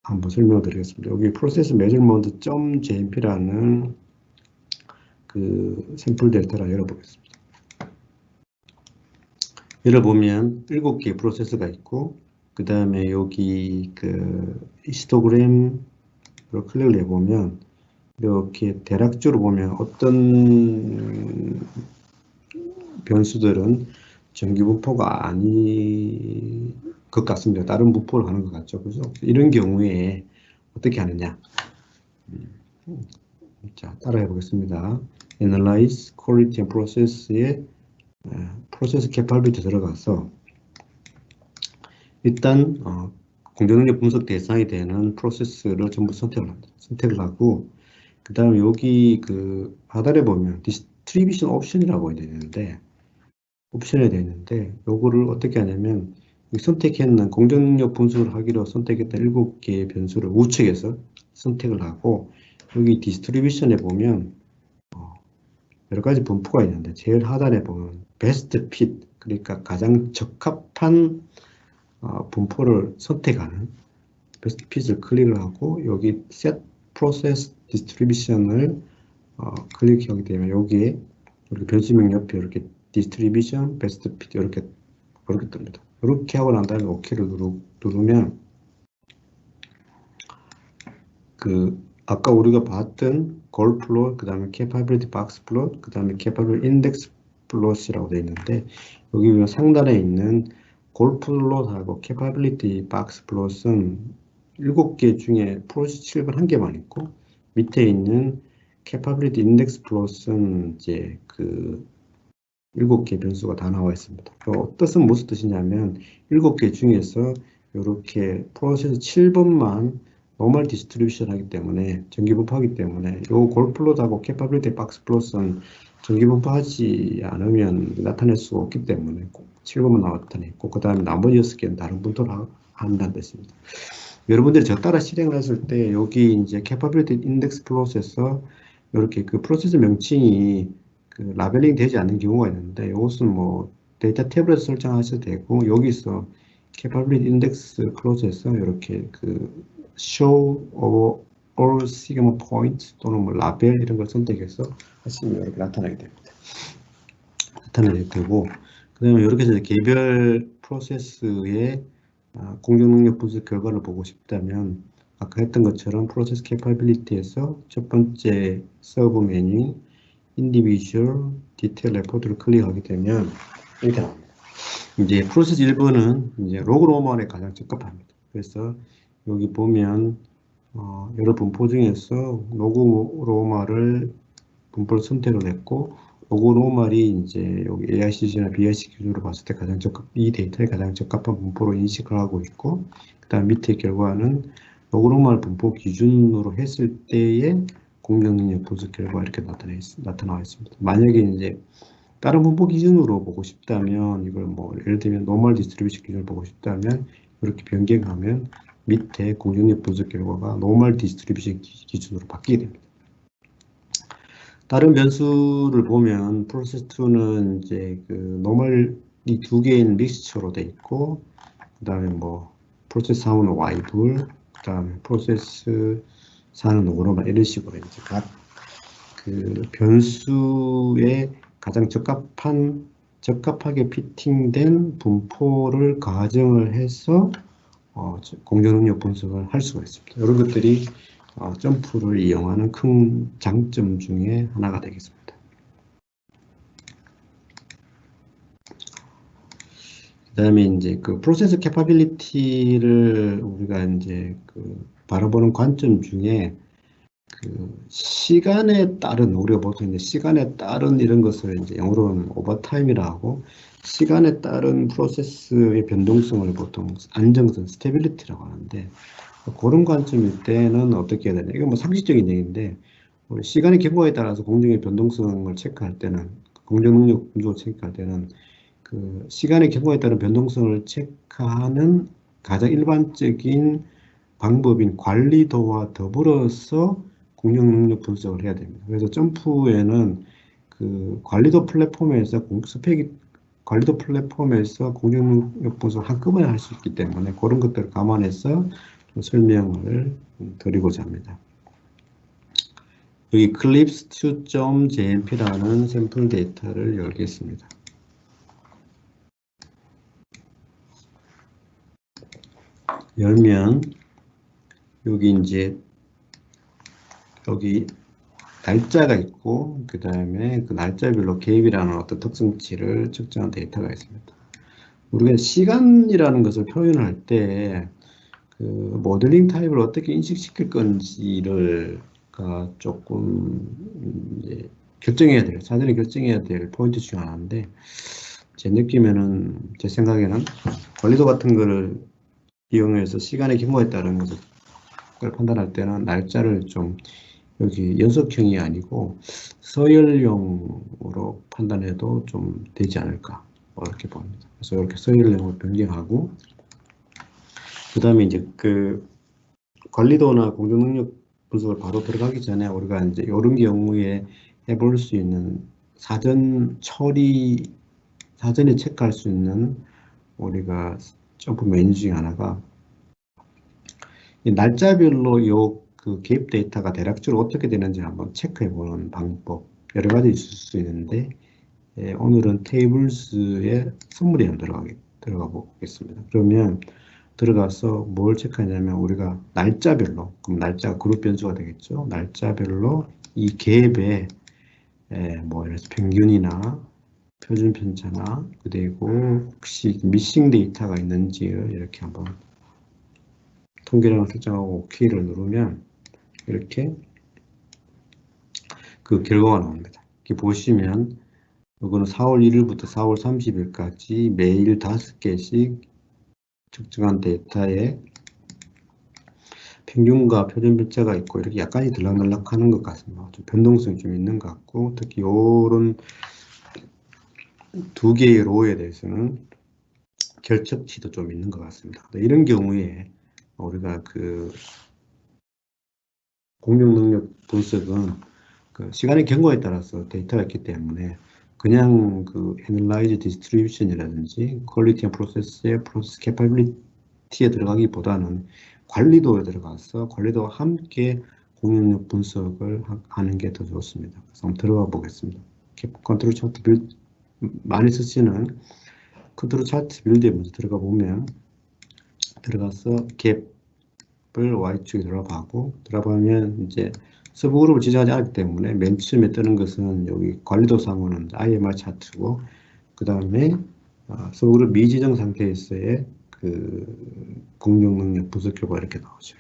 한번 설명드리겠습니다. 여기 프로세스 메저먼트 .jmp라는 그 샘플 데이터를 열어보겠습니다. 열어보면 7개의 프로세스가 있고, 그 다음에 여기 그 히스토그램을 클릭을 해보면 이렇게 대략적으로 보면 어떤 변수들은 정규 분포가 아닌 것 같습니다. 다른 분포를 하는 것 같죠. 그래서 이런 경우에 어떻게 하느냐. 자, 따라해 보겠습니다. Analyze Quality and Process의 프로세스 캐파빌리티 들어가서 일단 공정능력 분석 대상이 되는 프로세스를 전부 선택을 하고, 그 다음에 여기 그 하단에 보면 디스트리뷰션 옵션이라고 되어 있는데 요거를 어떻게 하냐면 선택했는 공정능력 분석을 하기로 선택했던 7개의 변수를 우측에서 선택을 하고, 여기 디스트리뷰션에 보면 여러 가지 분포가 있는데 제일 하단에 보면 베스트 핏, 그러니까 가장 적합한 분포를 선택하는 베스트 핏을 클릭을 하고 여기 set process distribution을 클릭하게 되면 여기에 이렇게 변수명 옆에 이렇게 디스트리뷰션, 베스트 피트 이렇게 뜹니다. 이렇게 하고 난 다음에 OK를 누르면 아까 우리가 봤던 골 플롯, 그 다음에 capability box 플롯, 그 다음에 capability index 플롯이라고 되어 있는데 여기 보면 상단에 있는 골 플롯하고 capability box 플롯은 7개 중에 프로세스 7번 1개만 있고 밑에 있는 capability index 플롯은 이제 7개 변수가 다 나와 있습니다. 뜻은 무슨 뜻이냐면 7개 중에서 이렇게 프로세스 7번만 노멀 디스트리뷰션 하기 때문에 전기분포하기 때문에 요 골플롯하고 캐파빌리티 박스 플롯은 전기분포하지 않으면 나타낼 수가 없기 때문에 꼭 7번만 나타내고 그 다음에 나머지 6개는 다른 분토를 한다는 뜻입니다. 여러분들이 저 따라 실행을 했을 때 여기 이제 캐파빌리티 인덱스 플롯에서 이렇게 프로세스 명칭이 라벨링 되지 않는 경우가 있는데 이것은 뭐 데이터 탭에서 설정하셔도 되고 여기서 capability index 클로즈에서 이렇게 show all sigma point 또는 뭐 라벨 이런 걸 선택해서 하시면 이렇게 나타나게 됩니다. 나타나게 되고 그 다음에 이렇게 해서 개별 프로세스의 공정 능력 분석 결과를 보고 싶다면 아까 했던 것처럼 프로세스 capability에서 첫 번째 서브 메뉴인 individual detail report를 클릭하게 되면 이렇게 나옵니다. 이제 프로세스 1번은 이제 로그 로만에 가장 적합합니다. 그래서 여기 보면 여러 분포 중에서 로그 로마를 분포를 선택을 했고 로그 로말이 이제 여기 AICG나 BIC 기준으로 봤을 때 이 데이터에 가장 적합한 분포로 인식을 하고 있고 그 다음 밑에 결과는 로그 로말 분포 기준으로 했을 때의 공정 능력 분석 결과 이렇게 나타나 있습니다. 만약에 이제 다른 분포 기준으로 보고 싶다면 이걸 뭐 예를 들면 노멀 디스트리뷰션 기준을 보고 싶다면 이렇게 변경하면 밑에 공정력 분석 결과가 노멀 디스트리뷰션 기준으로 바뀌게 됩니다. 다른 변수를 보면 프로세스 2는 이제 노멀 이 두 개인 믹스처로 돼 있고 그 다음에 뭐 프로세스 3은 Y불 그 다음에 프로세스 4는 오로만 이런 식으로 이제 각 변수에 가장 적합하게 피팅된 분포를 가정을 해서 공정능력 분석을 할 수가 있습니다. 이런 것들이 점프를 이용하는 큰 장점 중에 하나가 되겠습니다. 그 다음에 이제 프로세스 캐파빌리티를 우리가 이제 바라보는 관점 중에 시간에 따른 우리가 보통 이제 시간에 따른 이런 것을 이제 영어로는 오버타임이라고 시간에 따른 프로세스의 변동성을 보통 안정성 스테빌리티라고 하는데 그런 관점일 때는 어떻게 해야 되냐 이건 뭐 상식적인 얘기인데 우리 시간의 경과에 따라서 공정의 변동성을 체크할 때는 공정 능력 분석을 체크할 때는 시간의 경과에 따른 변동성을 체크하는 가장 일반적인 방법인 관리도와 더불어서 공정 능력 분석을 해야 됩니다. 그래서 점프에는 관리도 플랫폼에서 관리도 플랫폼에서 공정 능력 분석을 한꺼번에 할 수 있기 때문에 그런 것들을 감안해서 좀 설명을 드리고자 합니다. 여기 clips2.jmp라는 샘플 데이터를 열겠습니다. 열면 여기 이제 여기 날짜가 있고 그 다음에 날짜별로 갭이라는 어떤 특성치를 측정한 데이터가 있습니다. 우리가 시간이라는 것을 표현할 때 모델링 타입을 어떻게 인식시킬 건지를 조금 이제 사전에 결정해야 될 포인트 중 하나인데 제 느낌에는 제 생각에는 관리도 같은 거를 이용해서 시간의 경과에 따른 것을 판단할 때는 날짜를 좀 여기 연속형이 아니고 서열형으로 판단해도 좀 되지 않을까 이렇게 봅니다. 그래서 이렇게 서열형으로 변경하고 그 다음에 이제 관리도나 공정 능력 분석을 바로 들어가기 전에 우리가 이제 이런 경우에 해볼 수 있는 사전에 체크할 수 있는 우리가 점프 메뉴 중에 하나가 이 날짜별로 그 개입 데이터가 대략적으로 어떻게 되는지 한번 체크해 보는 방법 여러 가지 있을 수 있는데 오늘은 테이블스에 선물이 한번 들어가 보겠습니다. 그러면 들어가서 뭘 체크하냐면 우리가 날짜별로, 그럼 날짜가 그룹 변수가 되겠죠. 날짜별로 이 갭에 뭐 예를 들어서 평균이나 표준 편차나 그리고 혹시 미싱 데이터가 있는지 이렇게 한번 통계량을 설정하고 OK를 누르면 이렇게 그 결과가 나옵니다. 이렇게 보시면 이거는 4월 1일부터 4월 30일까지 매일 5개씩 측정한 데이터에 평균과 표준 편차가 있고 이렇게 약간이 들락날락하는 것 같습니다. 좀 변동성이 좀 있는 것 같고 특히 이런 두 개의 로에 대해서는 결착치도 좀 있는 것 같습니다. 이런 경우에 우리가 그 공룡 능력 분석은 그 시간의 경과에 따라서 데이터가 있기 때문에 그냥 그 Analyze Distribution이라든지 Quality and Process의 Process Capability에 들어가기보다는 관리도에 들어가서 관리도와 함께 공룡 능력 분석을 하는 게 더 좋습니다. 그래서 한번 들어가 보겠습니다. 컨트롤 차트 빌드 많이 쓰시는 컨트롤 차트 빌드에 먼저 들어가 보면 들어가서 갭을 Y축에 들어가고 들어가면 이제 서브그룹을 지정하지 않기 때문에 맨 처음에 뜨는 것은 여기 관리도 상호는 IMR 차트고 그 다음에 서브그룹 미지정 상태에서의 그 공룡 능력 분석 결과 이렇게 나오죠.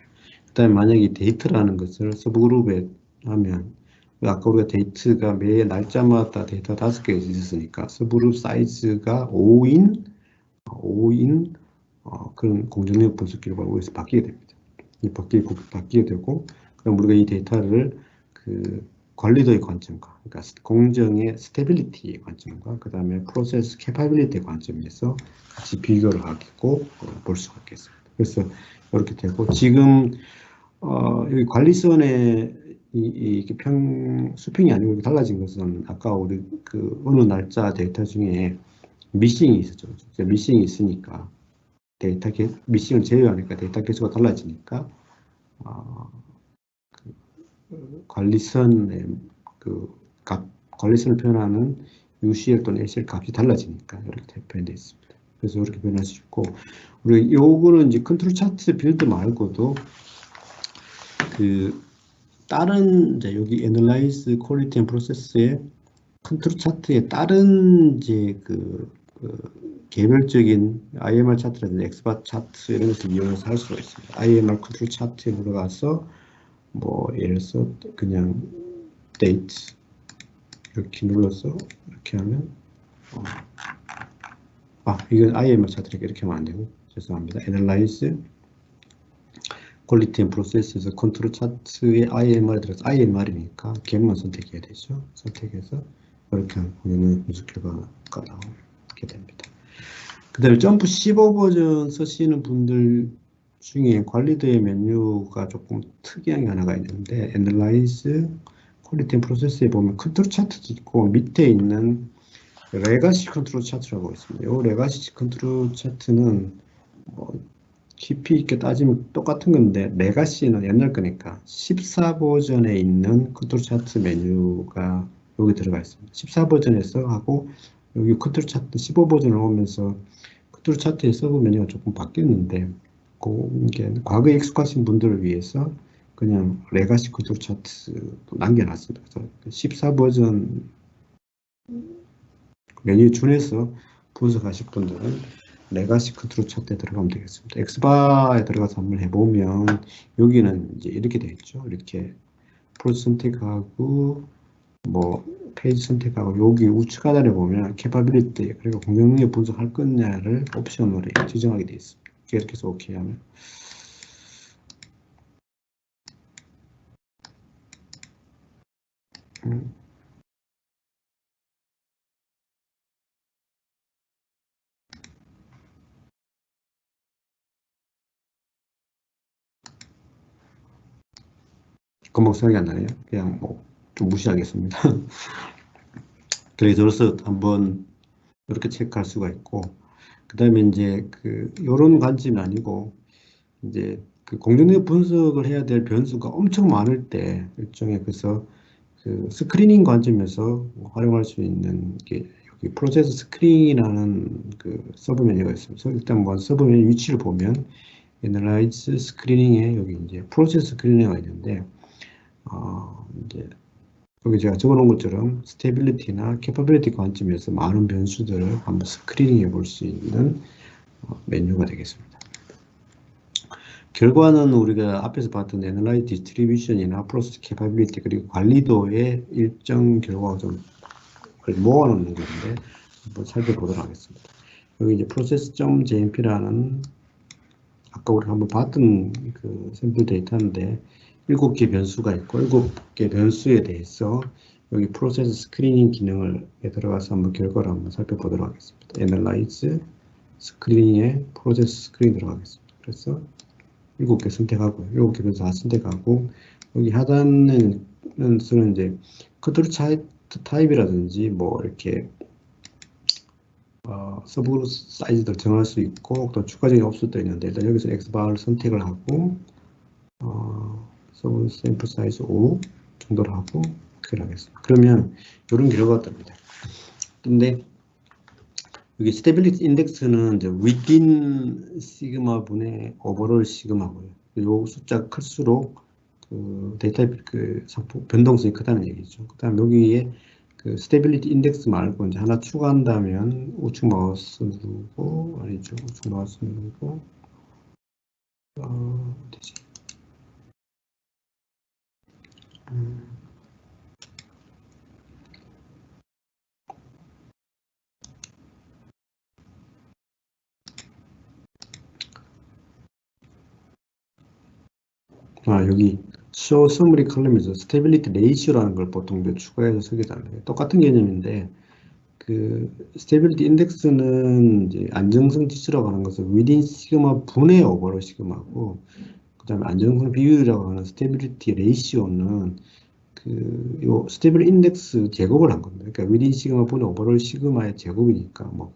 그 다음에 만약에 데이터라는 것을 서브그룹에 하면 아까 우리가 데이터가 매 날짜마다 데이터가 5개 있었으니까 서브그룹 사이즈가 5인 그런 공정력 분석 결과가 여기서 바뀌게 됩니다. 바뀌게 되고 그럼 우리가 이 데이터를 그 관리도의 관점과 그러니까 공정의 스테빌리티의 관점과 그 다음에 프로세스 캐파빌리티의 관점에서 같이 비교를 하고 볼 수가 있겠습니다. 그래서 이렇게 되고 지금 여기 관리선의 수평이 아니고 달라진 것은 아까 우리 그 어느 날짜 데이터 중에 미싱이 있었죠. 미싱이 있으니까 미싱을 제외하니까 데이터 개수가 달라지니까 관리선의 관리선을 표현하는 UCL 또는 ACL 값이 달라지니까 이렇게 표현되어 있습니다. 그래서 이렇게 변할 수 있고 우리 요거는 이제 컨트롤 차트 빌드 말고도 그 다른 이제 여기 Analyze Quality and Process의 컨트롤 차트에 다른 이제 개별적인 IMR 차트라든지 엑스바 차트 이런 것을 이용해서 할 수가 있습니다. IMR 컨트롤 차트에 들어가서 뭐 예를 들어서 그냥 데이트 이렇게 눌러서 이렇게 하면 이건 IMR 차트니까 이렇게 하면 안 되고 죄송합니다. Analyze Quality and Process에서 컨트롤 차트에 IMR에 들어서 IMR이니까 갭만 선택해야 되죠. 선택해서 이렇게 하면 분석 결과가 나오게 됩니다. 그 다음에 점프 15 버전 쓰시는 분들 중에 관리도의 메뉴가 조금 특이한 게 하나가 있는데 Analyze, Quality and Process에 보면 컨트롤 차트도 있고 밑에 있는 레가시 컨트롤 차트라고 있습니다. 이 레가시 컨트롤 차트는 깊이 있게 따지면 똑같은 건데 레가시는 옛날 거니까 14 버전에 있는 컨트롤 차트 메뉴가 여기 들어가 있습니다. 14 버전에서 하고 여기 컨트롤 차트 15 버전을 오면서 컨트롤 차트의 서브 메뉴가 조금 바뀌었는데 이게 과거에 익숙하신 분들을 위해서 그냥 레가시 컨트롤 차트도 남겨놨습니다. 그래서 14 버전 메뉴에 준해서 분석하실 분들은 레가시 컨트롤 차트에 들어가면 되겠습니다. 엑스바에 들어가서 한번 해보면 여기는 이제 이렇게 되어 있죠. 이렇게 프로젝트 선택하고 뭐 페이지 선택하고 여기 우측 하단에 보면 캐파빌리티 그리고 공격 능력 분석할 거냐를 옵션으로 지정하게 되어 있습니다. 이렇게 해서 오케이 하면 금방 생각이 안 나네요. 그냥 좀 무시하겠습니다. 그래서 한번 이렇게 체크할 수가 있고 그 다음에 이제 요런 관점이 아니고 이제 그 공정력 분석을 해야 될 변수가 엄청 많을 때 일종의 그래서 그 스크리닝 관점에서 활용할 수 있는 게 여기 프로세스 스크린이라는 그 서브 메뉴가 있습니다. 그래서 일단 뭐 서브 메뉴 위치를 보면 애널라이즈 스크리닝에 여기 이제 프로세스 스크리닝이 있는데 이제 여기 제가 적어놓은 것처럼 스테빌리티나 캐퍼빌리티 관점에서 많은 변수들을 한번 스크리닝 해볼 수 있는 메뉴가 되겠습니다. 결과는 우리가 앞에서 봤던 애널라이즈 디스트리뷰션이나 프로세스 캐퍼빌리티 그리고 관리도의 일정 결과가 좀 모아놓는 건데 한번 살펴보도록 하겠습니다. 여기 이제 process.jmp라는 아까 우리 한번 봤던 그 샘플 데이터인데 7개 변수가 있고 7개 변수에 대해서 여기 프로세스 스크리닝 기능을 들어가서 한번 결과를 한번 살펴보도록 하겠습니다. Analyze 스크리닝에 프로세스 스크린 들어가겠습니다. 그래서 7개 선택하고요. 7개 변수 다 선택하고 여기 하단에는 쓰는 이제 컨트롤 차트 타입이라든지 뭐 이렇게 서브 사이즈도 정할 수 있고 또 추가적인 업수도 있는데 일단 여기서 X바를 선택을 하고 서브 샘플 사이즈 5 정도로 하고 오케이를 하겠습니다. 그러면 이런 결과가 뜹니다. 근데 여기 스테빌리티 인덱스는 이제 within 시그마 분의 오버롤 시그마고요. 요 숫자가 클수록 그 데이터 그 상품 변동성이 크다는 얘기죠. 그다음 여기에 그 스테빌리티 인덱스 말고 이제 하나 추가한다면 우측 마우스 누르고 아니죠 우측 마우스 누르고 어디지? 여기 show summary column에서 스테빌리티 레이시오라는 걸 보통 추가해서 쓰게 됩니다. 똑같은 개념인데 그 스테빌리티 인덱스는 이제 안정성 지수라고 하는 것은 within 시그마 분의 오버롤 시그마고 그다음에 안정성 비율이라고 하는 스테빌리티 레이시오는 요 스테빌 인덱스 제곱을 한 겁니다. 그러니까 within 시그마 분의 오버롤 시그마의 제곱이니까 뭐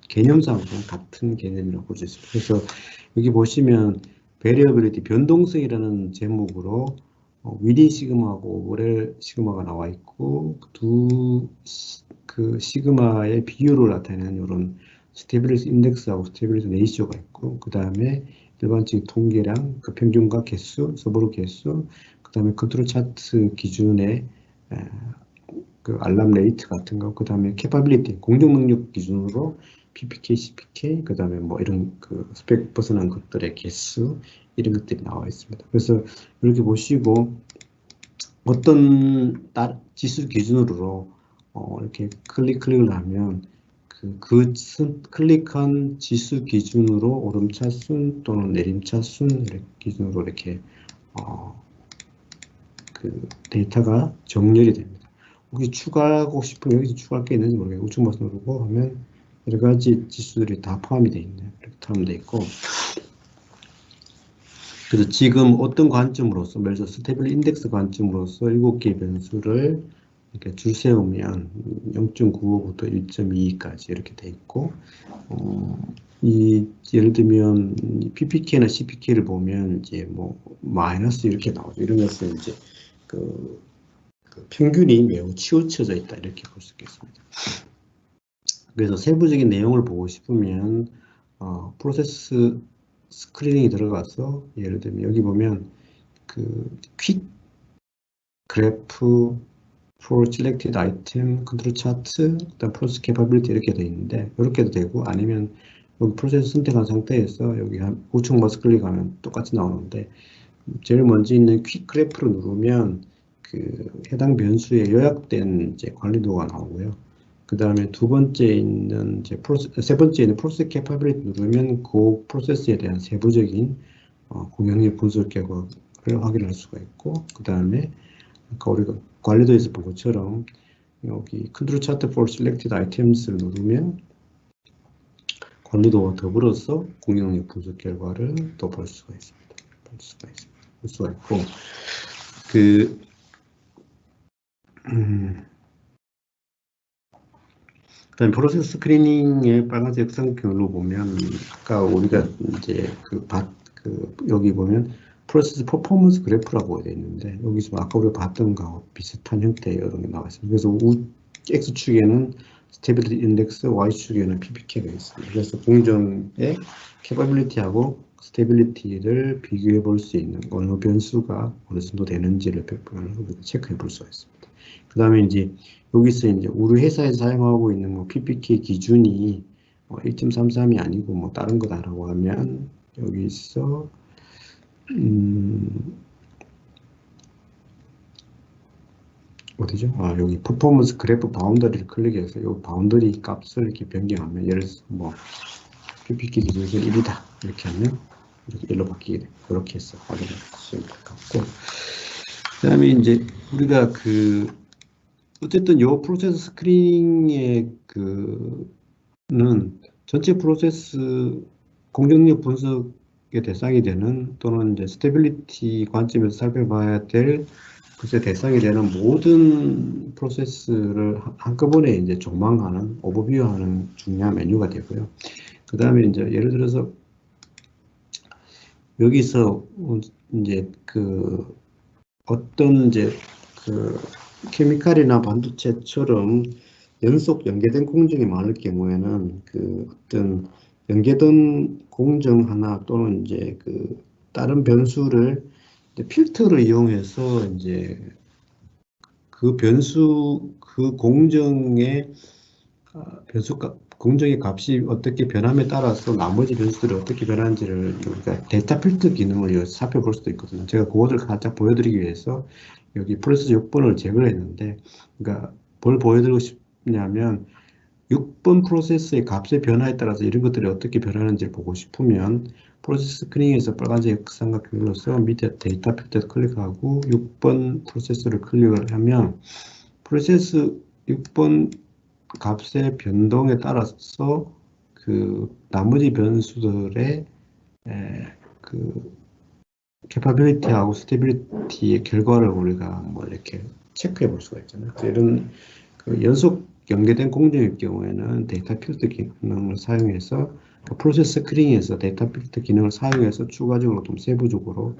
개념상으로는 같은 개념이라고 볼 수 있습니다. 그래서 여기 보시면 variability 변동성이라는 제목으로 within 시그마하고 오버롤 시그마가 나와 있고 그 시그마의 비율을 나타내는 이런 스테빌리티 인덱스하고 스테빌리티 레이시오가 있고 그 다음에 일반적인 통계량, 그 평균과 개수, 서브로 개수, 그 다음에 컨트롤 차트 기준의 그 알람 레이트 같은 거, 그 다음에 캐파빌리티, 공정 능력 기준으로 PPK, CPK, 그 다음에 뭐 이런 그 스펙 벗어난 것들의 개수, 이런 것들이 나와 있습니다. 그래서 이렇게 보시고 어떤 지수 기준으로 이렇게 클릭을 하면 클릭한 지수 기준으로 오름차순 또는 내림차순 이렇게 기준으로 이렇게 그 데이터가 정렬이 됩니다. 혹시 추가하고 싶으면 여기서 추가할 게 있는지 모르겠어요. 우측 마우스 누르고 하면 여러 가지 지수들이 다 포함이 되어 있네요. 이렇게 포함되어 있고 그래서 지금 어떤 관점으로서 예를 들어 스테빌 인덱스 관점으로서 7개의 변수를 이렇게 줄 세우면 0.95부터 1.22까지 이렇게 돼 있고 예를 들면 PPK나 CPK를 보면 이제 뭐 마이너스 이렇게 나오죠. 이런 것은 이제 그 평균이 매우 치우쳐져 있다 이렇게 볼 수 있겠습니다. 그래서 세부적인 내용을 보고 싶으면 프로세스 스크리닝이 들어가서 예를 들면 여기 보면 그 퀵 그래프 for selected item, 컨트롤 차트, 그다음 프로세스 캐퍼빌리티 이렇게 되어 있는데 이렇게도 되고 아니면 여기 프로세스 선택한 상태에서 여기 한 우측 마우스 클릭하면 똑같이 나오는데 제일 먼저 있는 퀵 그래프를 누르면 그 해당 변수의 요약된 이제 관리도가 나오고요. 그 다음에 두 번째 있는 이제 세 번째 있는 프로세스 캐퍼빌리티 누르면 그 프로세스에 대한 세부적인 공격력 분석 결과를 확인할 수가 있고 그 다음에 아까 우리가 관리도에서 본 것처럼 여기 컨트롤 차트 for selected items를 누르면 관리도와 더불어서 공격력 분석 결과를 또 볼 수가 있습니다. 볼 수가 있고 그다음에 프로세스 스크리닝의 빨간색 상표로 보면 아까 우리가 이제 여기 보면 프로세스 퍼포먼스 그래프라고 되어 있는데 여기서 아까 우리가 봤던 거하고 비슷한 형태의 이런 게 나와 있습니다. 그래서 X축에는 스테빌리티 인덱스, Y축에는 PPK가 있습니다. 그래서 공정의 캐퍼빌리티하고 스테빌리티를 비교해 볼 수 있는 어느 변수가 어느 정도 되는지를 체크해 볼 수가 있습니다. 그 다음에 이제 여기서 이제 우리 회사에서 사용하고 있는 뭐 PPK 기준이 1.33이 아니고 뭐 다른 거다라고 하면 여기서 어디죠? 여기 퍼포먼스 그래프 바운더리를 클릭해서 이 바운더리 값을 이렇게 변경하면 예를 들어서 뭐 PPK 기준에서 1이다 이렇게 하면 이렇게 1로 바뀌게 돼요. 그렇게 해서 확인하시면 될 것 같고, 그 다음에 이제 우리가 어쨌든 요 프로세스 스크리닝의 는 전체 프로세스 공정력 분석의 대상이 되는 또는 이제 스테빌리티 관점에서 살펴봐야 될 대상이 되는 모든 프로세스를 한꺼번에 이제 조망하는 오버뷰하는 중요한 메뉴가 되고요. 그 다음에 이제 예를 들어서 여기서 이제 어떤 이제 케미칼이나 반도체처럼 연계된 공정이 많을 경우에는 어떤 연계된 공정 하나 또는 이제 다른 변수를 이제 필터를 이용해서 이제 공정의 공정의 값이 어떻게 변함에 따라서 나머지 변수들이 어떻게 변하는지를 우리가 데이터 필터 기능을 살펴볼 수도 있거든요. 제가 그것을 살짝 보여드리기 위해서 여기 프로세스 6번을 제거를 했는데, 그러니까 뭘 보여드리고 싶냐면 6번 프로세스의 값의 변화에 따라서 이런 것들이 어떻게 변하는지 보고 싶으면 프로세스 스크린에서 빨간색 삼각형 눌러서 밑에 데이터 필터 클릭하고 6번 프로세스를 클릭을 하면 프로세스 6번 값의 변동에 따라서 나머지 변수들의 캐파빌리티하고 스테빌리티의 결과를 우리가 뭐 이렇게 체크해 볼 수가 있잖아요. 이런 연속 연계된 공정일 경우에는 데이터 필터 기능을 사용해서 프로세스 스크린에서 데이터 필터 기능을 사용해서 추가적으로 좀 세부적으로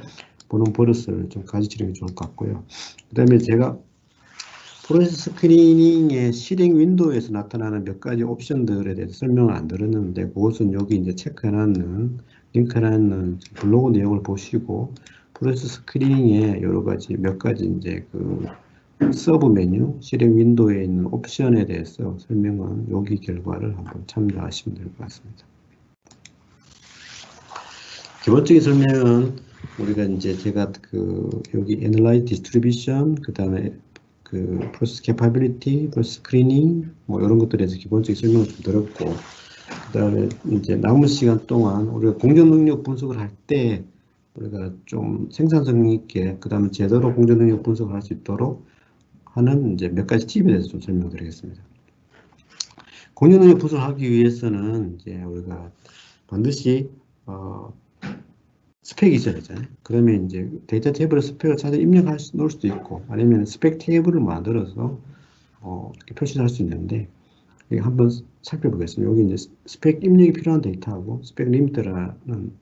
보는 버릇을 좀 가지시는 게 좋을 것 같고요. 그 다음에 제가 프로세스 스크리닝의 실행 윈도우에서 나타나는 몇 가지 옵션들에 대해서 설명을 안 드렸는데, 그것은 여기 이제 체크해놨는, 링크해놨는 블로그 내용을 보시고, 프로세스 스크리닝의 몇 가지 이제 서브 메뉴, 실행 윈도우에 있는 옵션에 대해서 설명은 여기 결과를 한번 참조하시면 될 것 같습니다. 기본적인 설명은 우리가 이제 제가 여기 Analyze Distribution, 그 다음에 프로세스 캐파빌리티, 프로세스 스크리닝 뭐 이런 것들에 대해서 기본적인 설명을 좀 드렸고, 그 다음에 이제 남은 시간 동안 우리가 공정 능력 분석을 할 때 우리가 좀 생산성 있게 그 다음에 제대로 공정 능력 분석을 할 수 있도록 하는 이제 몇 가지 팁에 대해서 좀 설명드리겠습니다. 공정 능력 분석을 하기 위해서는 이제 우리가 반드시 스펙이 있어야 되잖아요. 그러면 이제 데이터 테이블에 스펙을 찾아 놓을 수도 있고, 아니면 스펙 테이블을 만들어서 이렇게 표시할 수 있는데, 한번 살펴보겠습니다. 여기 이제 스펙 입력이 필요한 데이터하고 스펙 리미터라는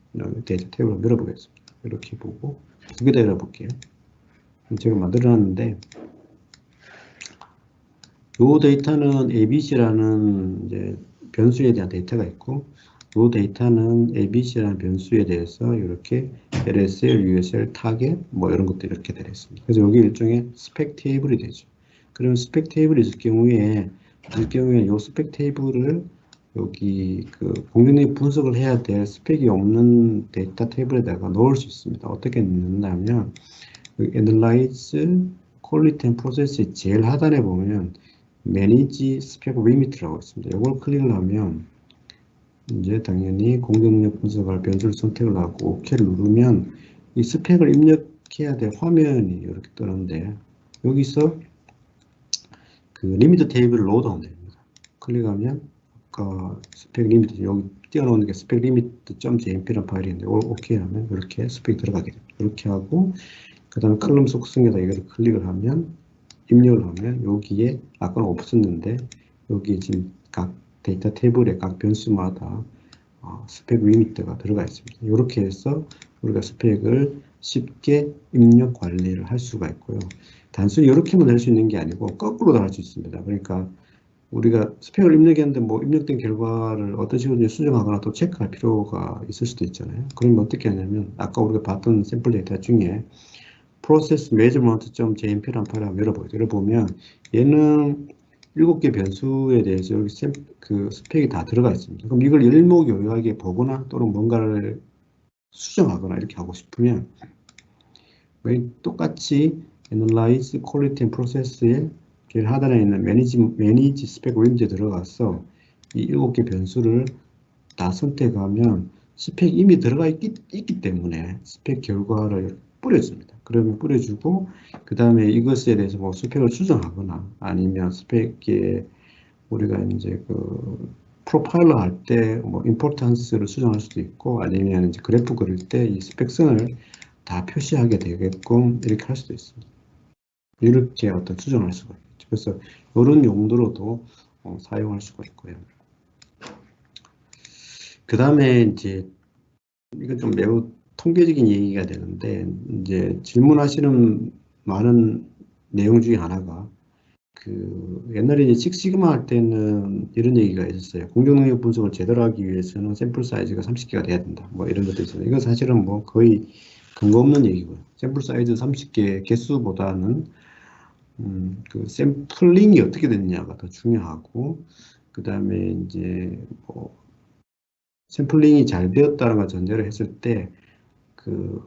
데이터 테이블을 열어보겠습니다. 이렇게 보고 두 개 다 열어볼게요. 제가 만들어놨는데, 이 데이터는 ABC라는 이제 변수에 대한 데이터가 있고, 이 데이터는 ABC라는 변수에 대해서 이렇게 LSL, USL, 타겟 뭐 이런 것들이 이렇게 되어 있습니다. 그래서 여기 일종의 스펙 테이블이 되죠. 그러면 스펙 테이블이 있을 경우에 이 스펙 테이블을 여기 공정력 분석을 해야 될 스펙이 없는 데이터 테이블에다가 넣을 수 있습니다. 어떻게 넣냐면 Analyze, Quality and Process의 제일 하단에 보면 Manage Spec Limit라고 있습니다. 이걸 클릭을 하면 이제 당연히 공정력 분석할 변수를 선택을 하고 OK를 누르면 이 스펙을 입력해야 될 화면이 이렇게 뜨는데, 여기서 리미트 테이블을 로드하면 됩니다. 클릭하면 아까 스펙 리미트 여기 띄워놓는 게 스펙 리미트.jmp라는 파일인데 이걸 OK 하면 이렇게 스펙이 들어가게 됩니다. 이렇게 하고 그 다음 컬럼 속성에다 이걸 클릭을 하면 입력을 하면 여기에 아까는 없었는데 여기 지금 각 데이터 테이블의 각 변수마다 스펙 리미트가 들어가 있습니다. 이렇게 해서 우리가 스펙을 쉽게 입력 관리를 할 수가 있고요. 단순히 이렇게만 할 수 있는 게 아니고 거꾸로도 할 수 있습니다. 그러니까 우리가 스펙을 입력했는데 뭐 입력된 결과를 어떤 식으로 수정하거나 또 체크할 필요가 있을 수도 있잖아요. 그러면 어떻게 하냐면 아까 우리가 봤던 샘플 데이터 중에 process measurement.jmp라는 파일을 한번 열어보죠. 열어보면 얘는 7개 변수에 대해서 여기 그 스펙이 다 들어가 있습니다. 그럼 이걸 일목요연하게 보거나 또는 뭔가를 수정하거나 이렇게 하고 싶으면 똑같이 Analyze Quality and Process의 제일 하단에 있는 Manage Spec 윈도에 들어가서 이 7개 변수를 다 선택하면 스펙이 이미 들어가 있기 때문에 스펙 결과를 뿌려줍니다. 그러면 뿌려주고 그 다음에 이것에 대해서 뭐 스펙을 수정하거나 아니면 스펙에 우리가 이제 그 프로파일러 할 때 뭐 임포턴스를 수정할 수도 있고 아니면 이제 그래프 그릴 때 이 스펙성을 다 표시하게 되게끔 이렇게 할 수도 있습니다. 이렇게 어떤 수정할 수가 있죠. 그래서 이런 용도로도 사용할 수가 있고요. 그 다음에 이제 이건 좀 매우 통계적인 얘기가 되는데 이제 질문하시는 많은 내용 중에 하나가 그 옛날에 이제 식시그마 할 때는 이런 얘기가 있었어요. 공정 능력 분석을 제대로 하기 위해서는 샘플 사이즈가 30개가 돼야 된다. 뭐 이런 것도 있어요. 이건 사실은 뭐 거의 근거 없는 얘기고요. 샘플 사이즈 30개 개수보다는 그 샘플링이 어떻게 됐냐가 더 중요하고 그 다음에 이제 뭐 샘플링이 잘 되었다는 걸 전제로 했을 때 그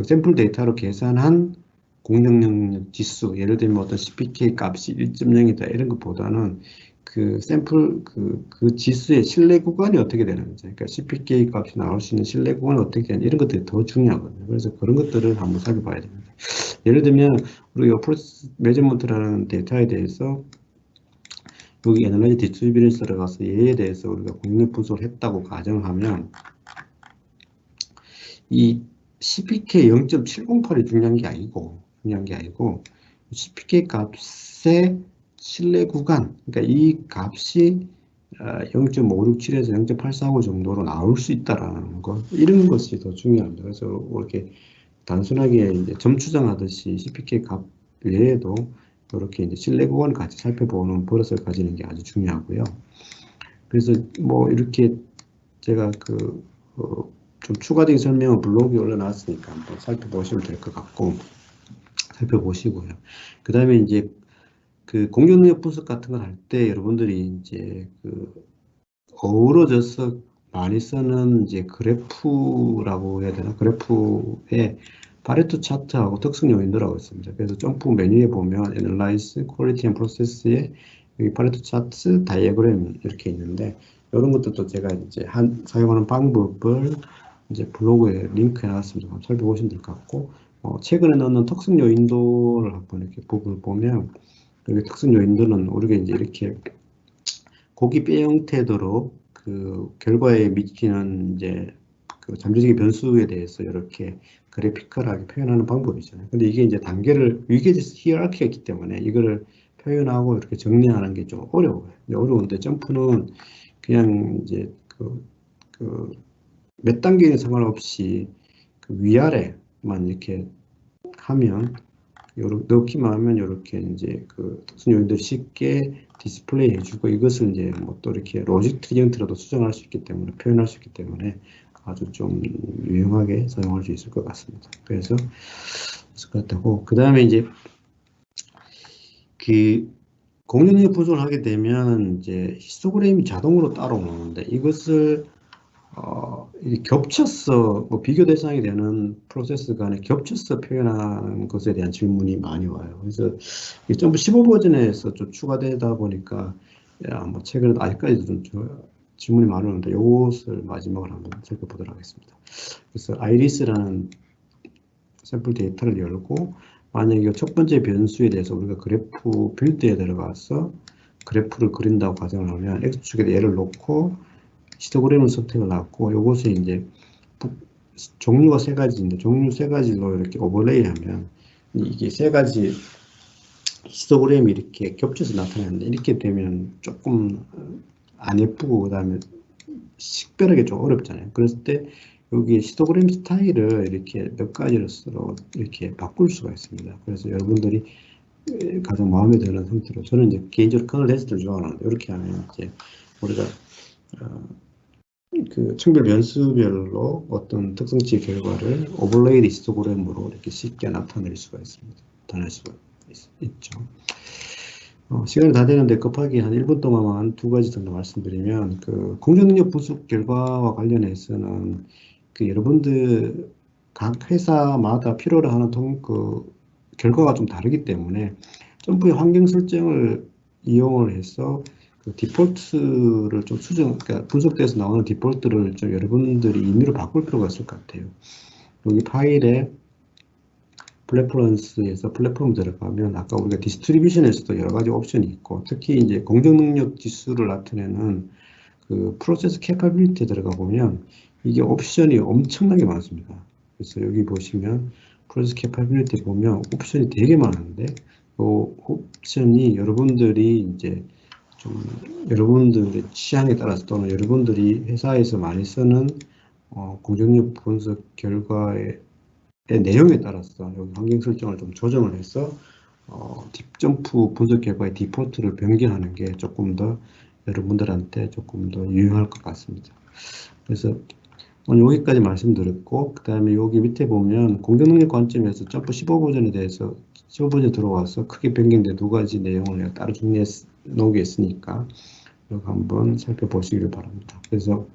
샘플 데이터로 계산한 공정 능력 지수, 예를 들면 어떤 CPK 값이 1.0이다 이런 것보다는 그 샘플 그 지수의 신뢰 구간이 어떻게 되는지, 그러니까 CPK 값이 나올 수 있는 신뢰 구간이 어떻게 되는지 이런 것들이 더 중요하거든요. 그래서 그런 것들을 한번 살펴봐야 됩니다. 예를 들면 우리가 프로세스 매저먼트라는 데이터에 대해서 여기 애널라이즈 디스트리뷰션스를 가서 얘에 대해서 우리가 공력 분석을 했다고 가정하면 이 CPK 0.708이 중요한 게 아니고 CPK 값의 신뢰 구간, 그러니까 이 값이 0.567에서 0.845 정도로 나올 수 있다라는 것, 이런 것이 더 중요합니다. 그래서 이렇게 단순하게 이제 점추정하듯이 CPK 값 외에도 이렇게 이제 신뢰 구간을 같이 살펴보는 버릇을 가지는 게 아주 중요하고요. 그래서 뭐 이렇게 제가 좀 추가적인 설명은 블로그에 올려놨으니까 한번 살펴보시면 될 것 같고, 살펴보시고요. 그 다음에 이제 그 공정 능력 분석 같은 걸 할 때 여러분들이 이제 어우러져서 많이 쓰는 이제 그래프라고 해야 되나? 그래프에 파레토 차트하고 특성 요인들하고 있습니다. 그래서 점프 메뉴에 보면 Analyze, Quality and Process에 여기 파레토 차트, 다이어그램 이렇게 있는데 이런 것들도 제가 이제 사용하는 방법을 이제 블로그에 링크해 놨습니다. 한번 살펴보시면 될 것 같고, 최근에 넣는 특성 요인도를 한번 이렇게 부분을 보면 여기 특성 요인도는 우리가 이제 이렇게 고기 뼈 형태대로 그 결과에 미치는 이제 그 잠재적인 변수에 대해서 이렇게 그래피컬하게 표현하는 방법이잖아요. 근데 이게 이제 단계를 위계질 히어라키가 있기 때문에 이거를 표현하고 이렇게 정리하는 게 좀 어려워요. 어려운데 점프는 그냥 이제 몇 단계는 상관없이 그 위아래만 이렇게 하면 넣기만 하면 이렇게 이제 그 특수 요인들을 쉽게 디스플레이 해주고 이것을 이제 뭐 또 이렇게 로직 트리 형태로도 수정할 수 있기 때문에 표현할 수 있기 때문에 아주 좀 유용하게 사용할 수 있을 것 같습니다. 그래서 그렇다고 그 다음에 이제 그 공정력 분석을 하게 되면 이제 히스토그램이 자동으로 따라오는데 이것을 겹쳐서 뭐 비교 대상이 되는 프로세스 간에 겹쳐서 표현하는 것에 대한 질문이 많이 와요. 그래서 이 점프 15 버전에서 좀 추가되다 보니까 뭐 최근에도 아직까지도 좀 질문이 많이 오는데 이것을 마지막으로 한번 살펴보도록 하겠습니다. 그래서 아이리스라는 샘플 데이터를 열고 만약에 첫 번째 변수에 대해서 우리가 그래프 빌드에 들어가서 그래프를 그린다고 가정을 하면 X축에 얘를 놓고 히스토그램을 선택을 하고 이것에 이제 종류가 세 가지인데 종류 세 가지로 이렇게 오버레이 하면 이게 세 가지 히스토그램이 이렇게 겹쳐서 나타나는데 이렇게 되면 조금 안 예쁘고 그 다음에 식별하기 좀 어렵잖아요. 그랬을 때 여기 히스토그램 스타일을 이렇게 몇 가지로 이렇게 바꿀 수가 있습니다. 그래서 여러분들이 가장 마음에 드는 형태로, 저는 이제 개인적으로 커널 데스트를 좋아하는데, 이렇게 하면 이제 우리가 그 층별 변수별로 어떤 특성치 결과를 오버레이드 히스토그램으로 이렇게 쉽게 나타낼 수가 있습니다. 나타낼 수가 있죠. 시간이 다 되는데 급하게 한 1분 동안만 두 가지 정도 말씀드리면, 그 공정능력 분석 결과와 관련해서는 그 여러분들 각 회사마다 필요로 하는 결과가 좀 다르기 때문에 점프의 환경 설정을 이용을 해서 그 디폴트를 좀 그러니까 분석돼서 나오는 디폴트를 좀 여러분들이 임의로 바꿀 필요가 있을 것 같아요. 여기 파일에 플랫포런스에서 플랫폼 들어가면 아까 우리가 디스트리뷰션에서도 여러 가지 옵션이 있고, 특히 이제 공정능력 지수를 나타내는 그 프로세스 캐파빌리티에 들어가 보면 이게 옵션이 엄청나게 많습니다. 그래서 여기 보시면 프로세스 캐파빌리티 보면 옵션이 되게 많은데, 그 옵션이 여러분들이 이제 좀 여러분들의 취향에 따라서 또는 여러분들이 회사에서 많이 쓰는 공정력 분석 결과의 내용에 따라서 여기 환경 설정을 좀 조정을 해서 딥점프 분석 결과의 디폴트를 변경하는 게 조금 더 여러분들한테 조금 더 유용할 것 같습니다. 그래서 오늘 여기까지 말씀드렸고, 그 다음에 여기 밑에 보면 공정능력 관점에서 점프 15버전에 대해서 15버전 들어와서 크게 변경된 두 가지 내용을 내가 따로 정리해 놓겠으니까 여기 한번 살펴보시기를 바랍니다. 그래서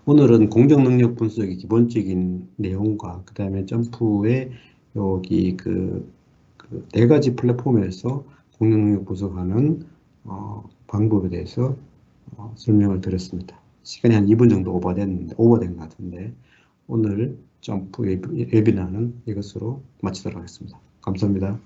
오늘은 공정능력 분석의 기본적인 내용과 그 다음에 점프의 여기 그 네 가지 플랫폼에서 공정능력 분석하는 방법에 대해서 설명을 드렸습니다. 시간이 한 2분 정도 오버된 것 같은데, 오늘 점프 웨비나는 이것으로 마치도록 하겠습니다. 감사합니다.